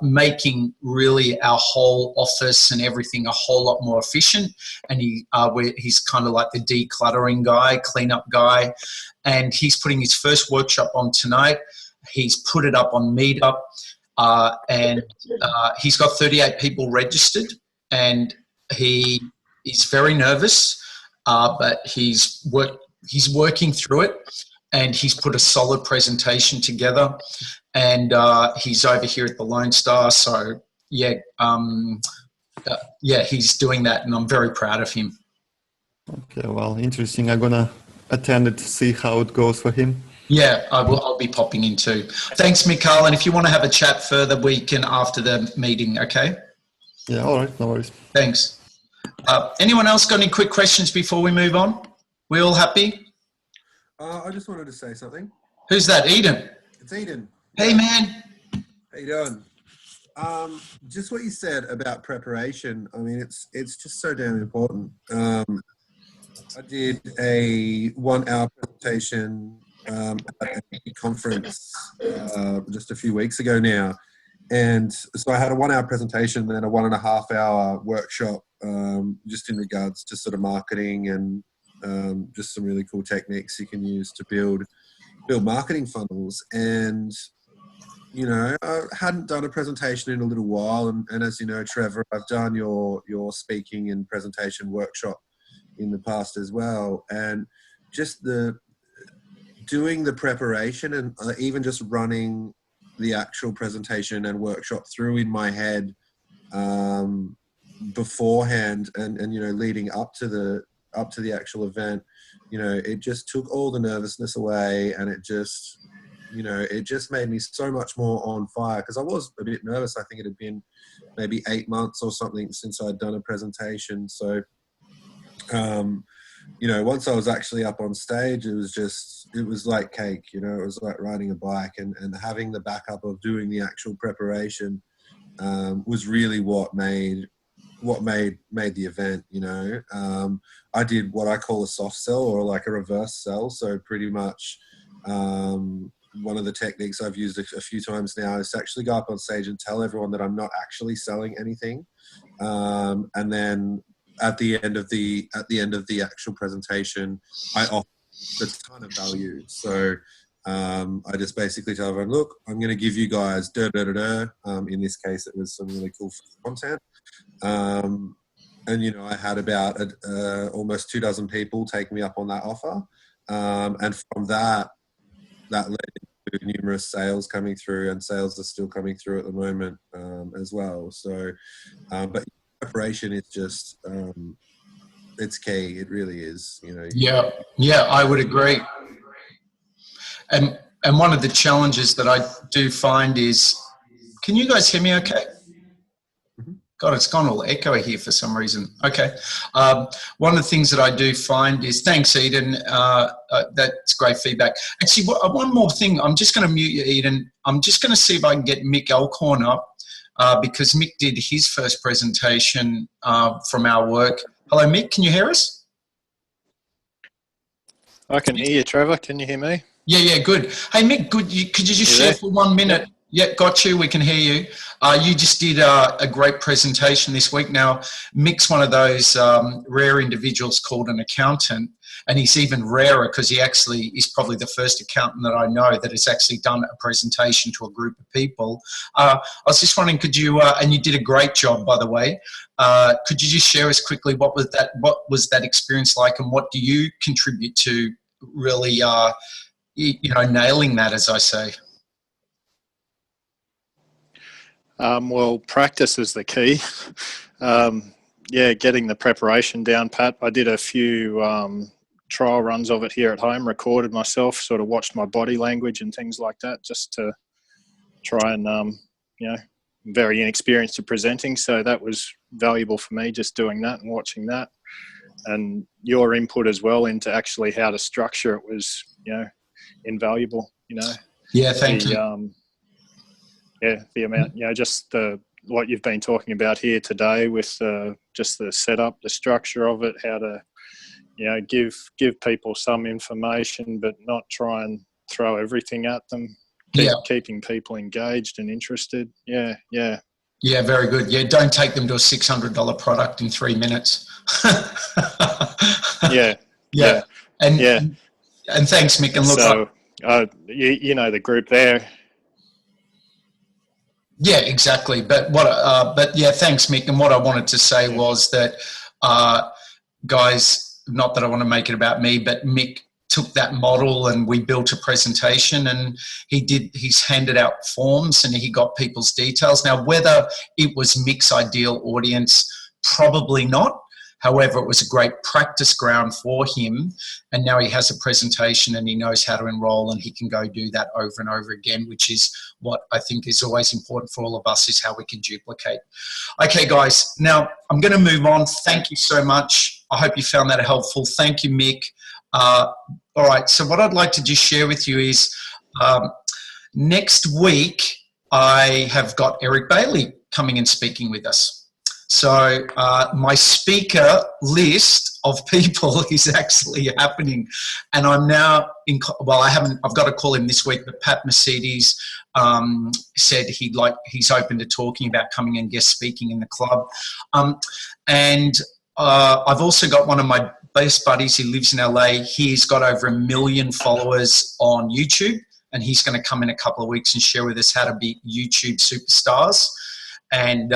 making really our whole office and everything a whole lot more efficient. And he's kind of like the decluttering guy, cleanup guy. And he's putting his first workshop on tonight. He's put it up on Meetup, and he's got 38 people registered, and he's very nervous, but he's working through it, and he's put a solid presentation together, and he's over here at the Lone Star. So he's doing that, and I'm very proud of him. Okay, well, interesting. I'm gonna attend it to see how it goes for him. Yeah, I'll be popping in too. Thanks, Mikhail. And if you want to have a chat further, we can after the meeting, okay? Yeah, all right, no worries. Thanks. Anyone else got any quick questions before we move on? We all happy? I just wanted to say something. Who's that? Eden? It's Eden. Hey, man. How you doing? Just what you said about preparation. I mean, it's just so damn important. I did a 1-hour presentation at a conference just a few weeks ago now. And so I had a 1-hour presentation and a 1.5-hour workshop just in regards to sort of marketing and just some really cool techniques you can use to build marketing funnels. And, I hadn't done a presentation in a little while. And as you know, Trevor, I've done your speaking and presentation workshop in the past as well. And just doing the preparation and even just running the actual presentation and workshop through in my head beforehand and leading up to the actual event, it just took all the nervousness away, and it just made me so much more on fire, because I was a bit nervous. I think it had been maybe 8 months or something since I'd done a presentation. So once I was actually up on stage, it was like cake, it was like riding a bike, and having the backup of doing the actual preparation was really what made the event. I did what I call a soft sell, or like a reverse sell. So pretty much one of the techniques I've used a few times now is to actually go up on stage and tell everyone that I'm not actually selling anything, and then at the end of the actual presentation, I offer a ton of value. So I just basically tell everyone, look, I'm going to give you guys in this case, it was some really cool content. And I had about almost 24 people take me up on that offer. And from that led to numerous sales coming through, and sales are still coming through at the moment as well. So, but preparation is just it's key. It really is. Yeah, I would agree. And one of the challenges that I do find is Can you guys hear me okay? God, it's gone all echoey here for some reason. Okay. One of the things that I do find is, thanks, Eden. That's great feedback. Actually, one more thing. I'm just going to mute you, Eden. I'm just going to see if I can get Mick Elkhorn up because Mick did his first presentation from our work. Hello, Mick. Can you hear us? I can hear you, Trevor. Can you hear me? Yeah, good. Hey, Mick, could you just share for 1 minute? Yeah, got you. We can hear you. You just did a great presentation this week. Now, Mick's one of those rare individuals called an accountant, and he's even rarer because he actually is probably the first accountant that I know that has actually done a presentation to a group of people. I was just wondering, could you, and you did a great job, by the way, could you just share us quickly what was that experience like, and what do you contribute to really, nailing that, as I say? Well, practice is the key. Getting the preparation down, Pat. I did a few trial runs of it here at home, recorded myself, sort of watched my body language and things like that, just to try and, very inexperienced at presenting. So that was valuable for me, just doing that and watching that. And your input as well into actually how to structure it was, invaluable, Yeah, thank you. The amount, just what you've been talking about here today with just the setup, the structure of it, how to, give people some information, but not try and throw everything at them. Keeping people engaged and interested. Yeah. Yeah, very good. Yeah, don't take them to a $600 product in 3 minutes. Yeah. And thanks, Mick. And look, so you know the group there. Yeah, exactly. But thanks, Mick. And what I wanted to say was that, guys, not that I want to make it about me, but Mick took that model and we built a presentation, and he's handed out forms and he got people's details. Now, whether it was Mick's ideal audience, probably not. However, it was a great practice ground for him, and now he has a presentation and he knows how to enroll, and he can go do that over and over again, which is what I think is always important for all of us, is how we can duplicate. Okay, guys, now I'm going to move on. Thank you so much. I hope you found that helpful. Thank you, Mick. All right, so what I'd like to just share with you is next week I have got Eric Bailey coming and speaking with us. So my speaker list of people is actually happening, and I'm now I've got to call him this week, but Pat Mercedes said he's open to talking about coming and guest speaking in the club. And I've also got one of my best buddies. He lives in LA. He's got over 1 million followers on YouTube, and he's going to come in a couple of weeks and share with us how to be YouTube superstars. And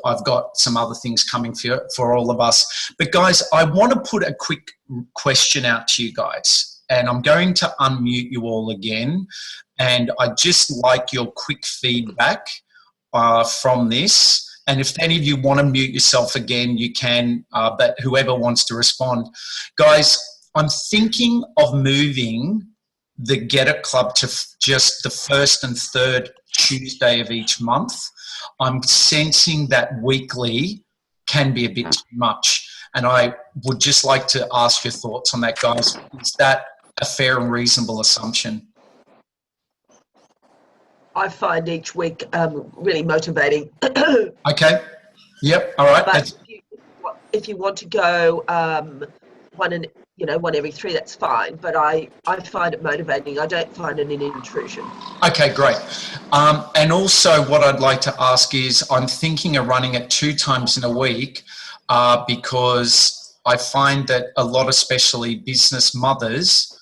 I've got some other things coming for all of us. But guys, I want to put a quick question out to you guys, and I'm going to unmute you all again. And I'd just like your quick feedback from this. And if any of you want to mute yourself again, you can, but whoever wants to respond. Guys, I'm thinking of moving the Get It Club to just the first and third Tuesday of each month. I'm sensing that weekly can be a bit too much. And I would just like to ask your thoughts on that, guys. Is that a fair and reasonable assumption? I find each week really motivating. Okay. Yep. All right. But if you want to go one every 3, that's fine. But I find it motivating. I don't find it an intrusion. Okay, great. And also what I'd like to ask is, I'm thinking of running it 2 times in a week because I find that a lot, especially business mothers,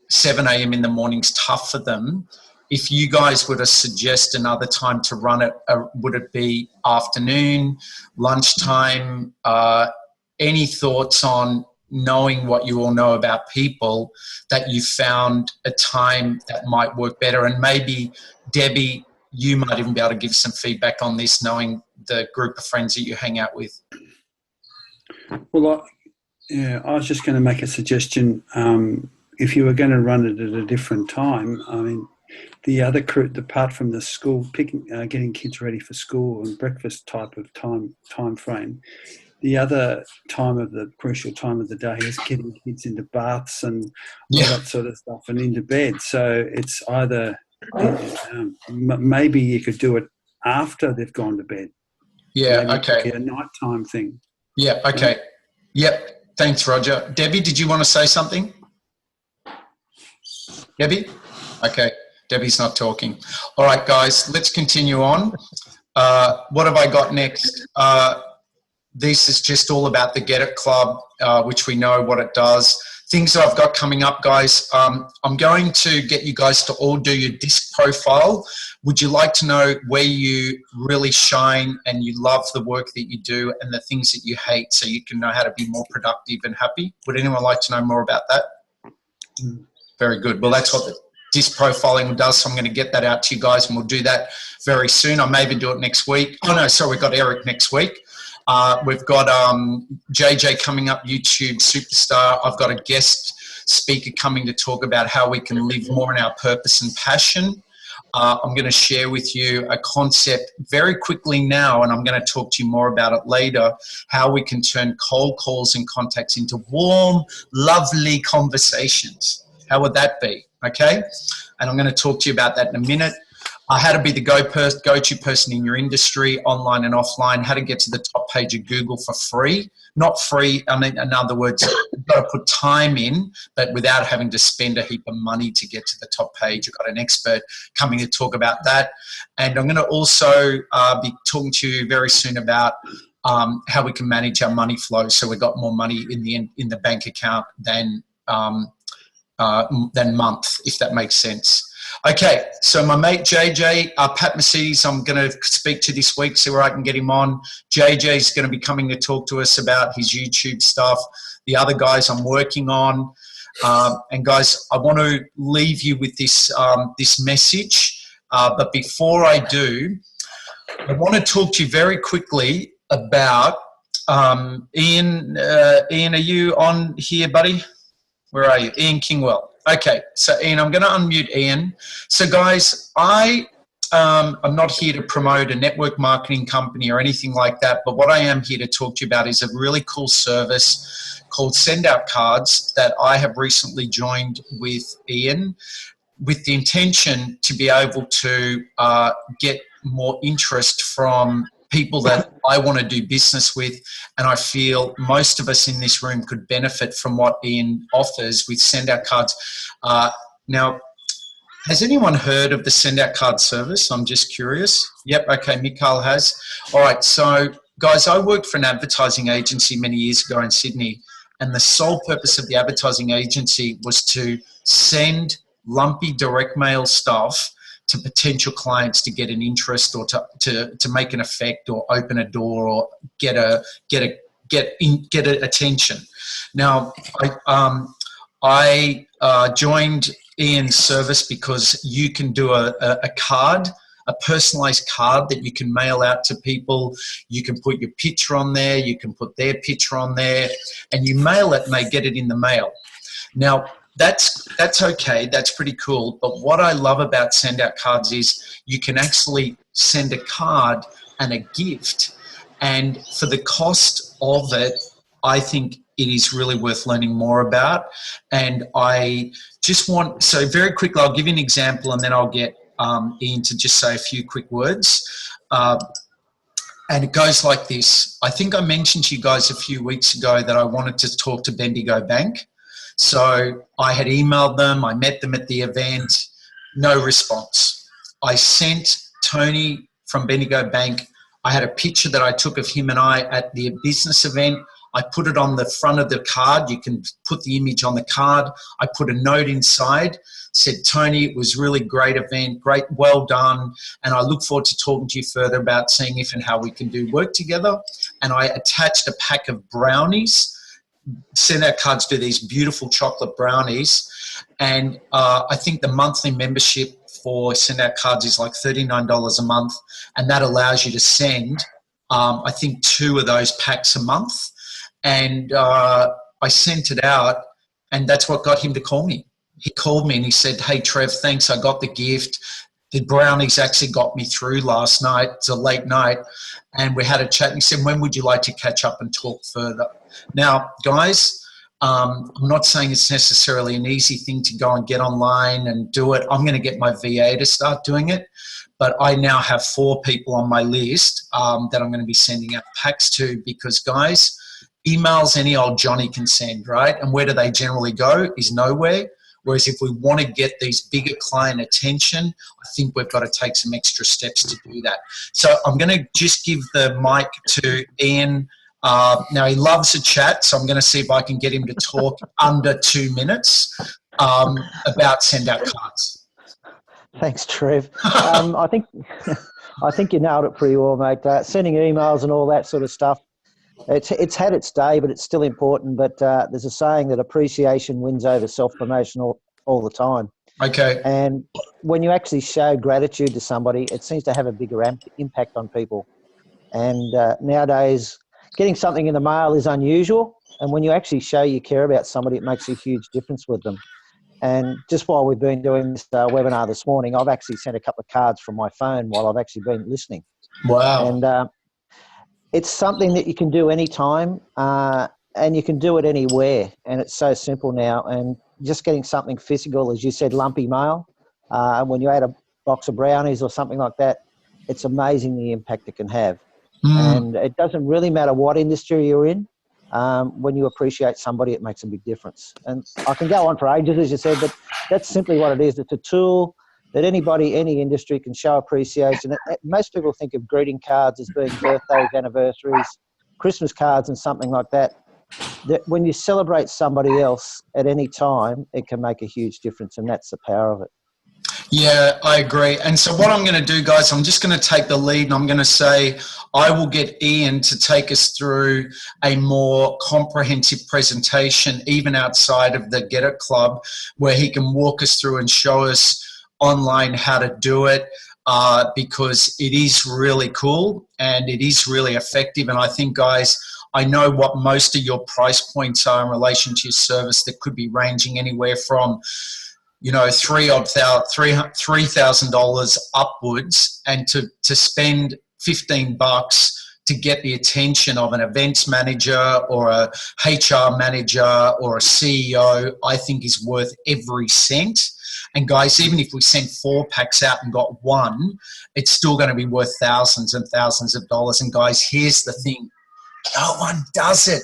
7 a.m. in the morning's tough for them. If you guys were to suggest another time to run it, would it be afternoon, lunchtime? Any thoughts on, knowing what you all know about people, that you found a time that might work better? And maybe, Debbie, you might even be able to give some feedback on this, knowing the group of friends that you hang out with. Well, I was just going to make a suggestion. If you were going to run it at a different time, I mean, the other crew, apart from the school, getting kids ready for school and breakfast type of time frame, the other crucial time of the day is getting kids into baths and all that sort of stuff and into bed. So it's either maybe you could do it after they've gone to bed. Yeah. Maybe Okay. a nighttime thing. Yeah. Okay. Yep. Thanks, Roger. Debbie, did you want to say something? Debbie? Okay. Debbie's not talking. All right, guys, let's continue on. What have I got next? This is just all about the Get It Club, which we know what it does. Things that I've got coming up, guys. I'm going to get you guys to all do your DISC profile. Would you like to know where you really shine and you love the work that you do and the things that you hate so you can know how to be more productive and happy? Would anyone like to know more about that? Very good. Well, that's what the DISC profiling does, so I'm going to get that out to you guys and we'll do that very soon. I may even do it next week. Oh, no, sorry, we've got Eric next week. We've got JJ coming up, YouTube superstar. I've got a guest speaker coming to talk about how we can live more in our purpose and passion. I'm going to share with you a concept very quickly now, and I'm going to talk to you more about it later, how we can turn cold calls and contacts into warm, lovely conversations. How would that be? Okay? And I'm going to talk to you about that in a minute. How to be the go-to person in your industry, online and offline, how to get to the top page of Google for free. Not free, I mean, in other words, you've got to put time in, but without having to spend a heap of money to get to the top page. I've got an expert coming to talk about that. And I'm going to also be talking to you very soon about how we can manage our money flow so we've got more money in the bank account than month, if that makes sense. Okay, so my mate JJ, Pat Mercedes, I'm going to speak to this week, see where I can get him on. JJ is going to be coming to talk to us about his YouTube stuff. The other guys I'm working on. And guys, I want to leave you with this, this message. But before I do, I want to talk to you very quickly about Ian. Ian, are you on here, buddy? Where are you? Ian Kingwell. Okay, so Ian, I'm going to unmute Ian. So guys, I'm not here to promote a network marketing company or anything like that, but what I am here to talk to you about is a really cool service called Send Out Cards that I have recently joined with Ian with the intention to be able to get more interest from people that I want to do business with, and I feel most of us in this room could benefit from what Ian offers with Send Out Cards. Now, has anyone heard of the Send Out Card service? I'm just curious. Yep, okay, Mikhail has. All right, so guys, I worked for an advertising agency many years ago in Sydney, and the sole purpose of the advertising agency was to send lumpy direct mail stuff to potential clients to get an interest or to make an effect or open a door or get attention. Now, I joined Ian's service because you can do a card, a personalized card that you can mail out to people. You can put your picture on there, you can put their picture on there, and you mail it and they get it in the mail. Now, that's okay, that's pretty cool, but what I love about Send Out Cards is you can actually send a card and a gift, and for the cost of it, I think it is really worth learning more about. And I just want, so very quickly, I'll give you an example and then I'll get Ian to just say a few quick words. And it goes like this. I think I mentioned to you guys a few weeks ago that I wanted to talk to Bendigo Bank. So I had emailed them, I met them at the event, no response. I sent Tony from Bendigo Bank, I had a picture that I took of him and I at the business event. I put it on the front of the card. You can put the image on the card. I put a note inside, said, Tony, it was really great event, great, well done. And I look forward to talking to you further about seeing if and how we can do work together. And I attached a pack of brownies. Send Out Cards do these beautiful chocolate brownies, and I think the monthly membership for Send Out Cards is like $39 a month, and that allows you to send I think 2 of those packs a month. And I sent it out, and that's what got him to call me. he called me and he said, "Hey, Trev, thanks. I got the gift. The brownies actually got me through last night. It's a late night." And we had a chat and he said, "When would you like to catch up and talk further?" Now, guys, I'm not saying it's necessarily an easy thing to go and get online and do it. I'm going to get my VA to start doing it. But I now have 4 people on my list that I'm going to be sending out packs to because, guys, emails any old Johnny can send, right? And where do they generally go? Is nowhere. Whereas if we want to get these bigger client attention, I think we've got to take some extra steps to do that. So I'm going to just give the mic to Ian. Now, he loves a chat, so I'm going to see if I can get him to talk under 2 minutes about send out cards. Thanks, Trev. I think you nailed it pretty well, mate. Sending emails and all that sort of stuff, it's had its day, but it's still important. But there's a saying that appreciation wins over self-promotion all the time. Okay. And when you actually show gratitude to somebody, it seems to have a bigger impact on people. And nowadays, getting something in the mail is unusual. And when you actually show you care about somebody, it makes a huge difference with them. And just while we've been doing this webinar this morning, I've actually sent a couple of cards from my phone while I've actually been listening. Wow. And it's something that you can do anytime and you can do it anywhere. And it's so simple now. And just getting something physical, as you said, lumpy mail, when you add a box of brownies or something like that, it's amazing the impact it can have. And it doesn't really matter what industry you're in. When you appreciate somebody, it makes a big difference. And I can go on for ages, as you said, but that's simply what it is. It's a tool that anybody, any industry can show appreciation. Most people think of greeting cards as being birthdays, anniversaries, Christmas cards and something like that. That when you celebrate somebody else at any time, it can make a huge difference, and that's the power of it. Yeah, I agree. And so what I'm going to do, guys, I'm just going to take the lead and I'm going to say I will get Ian to take us through a more comprehensive presentation, even outside of the Get It Club, where he can walk us through and show us online how to do it, because it is really cool and it is really effective. And I think, guys, I know what most of your price points are in relation to your service that could be ranging anywhere from $3,000 upwards, and to spend $15 to get the attention of an events manager or a HR manager or a CEO, I think is worth every cent. And guys, even if we sent 4 packs out and got 1, it's still going to be worth thousands and thousands of dollars. And guys, here's the thing. No one does it.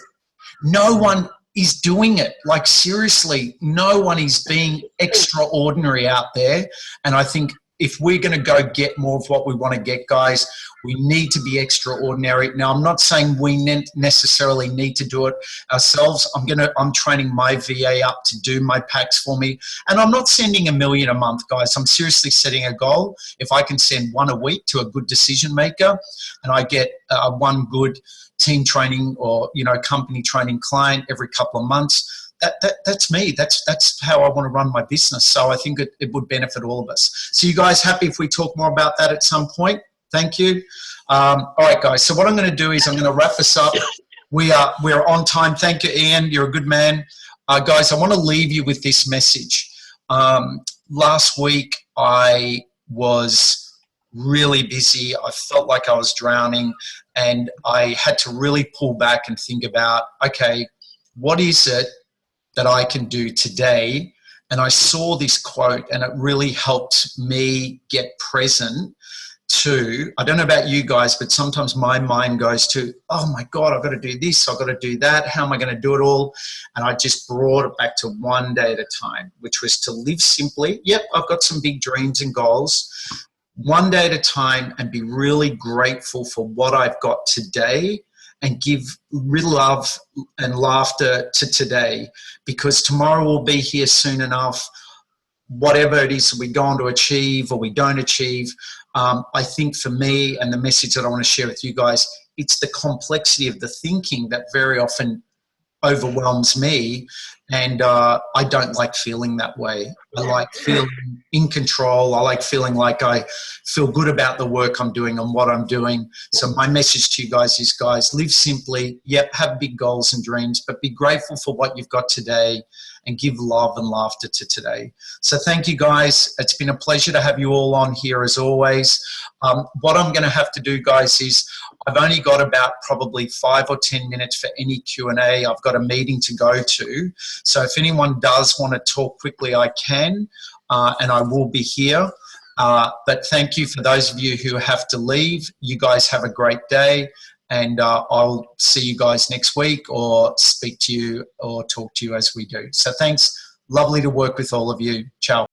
No one is doing it. Like, seriously, no one is being extraordinary out there. And I think if we're going to go get more of what we want to get, guys, we need to be extraordinary. Now, I'm not saying we necessarily need to do it ourselves. I'm training my VA up to do my packs for me. And I'm not sending $1 million a month, guys. I'm seriously setting a goal. If I can send 1 a week to a good decision maker, and I get 1 good team training or company training client every couple of months, that's me. That's how I want to run my business. So I think it would benefit all of us. So you guys happy if we talk more about that at some point? Thank you. All right, guys. So what I'm going to do is I'm going to wrap this up. We're on time. Thank you, Ian. You're a good man. Guys, I want to leave you with this message. Last week I was really busy. I felt like I was drowning, and I had to really pull back and think about, okay, what is it that I can do today? And I saw this quote and it really helped me get present to, I don't know about you guys, but sometimes my mind goes to, oh my God, I've got to do this, I've got to do that. How am I going to do it all? And I just brought it back to 1 day at a time, which was to live simply. Yep, I've got some big dreams and goals. 1 day at a time, and be really grateful for what I've got today, and give real love and laughter to today, because tomorrow will be here soon enough. Whatever it is we go on to achieve or we don't achieve, I think for me, and the message that I want to share with you guys, it's the complexity of the thinking that very often overwhelms me, and I don't like feeling that way. I like feeling in control. I like feeling like I feel good about the work I'm doing and what I'm doing. So my message to you guys is, guys, live simply. Yep, have big goals and dreams, but be grateful for what you've got today and give love and laughter to today. So thank you, guys. It's been a pleasure to have you all on here as always. What I'm going to have to do, guys, is I've only got about probably 5 or 10 minutes for any Q&A. I've got a meeting to go to. So if anyone does want to talk quickly, I can, and I will be here. But thank you for those of you who have to leave. You guys have a great day, and I'll see you guys next week or speak to you or talk to you as we do. So thanks. Lovely to work with all of you. Ciao.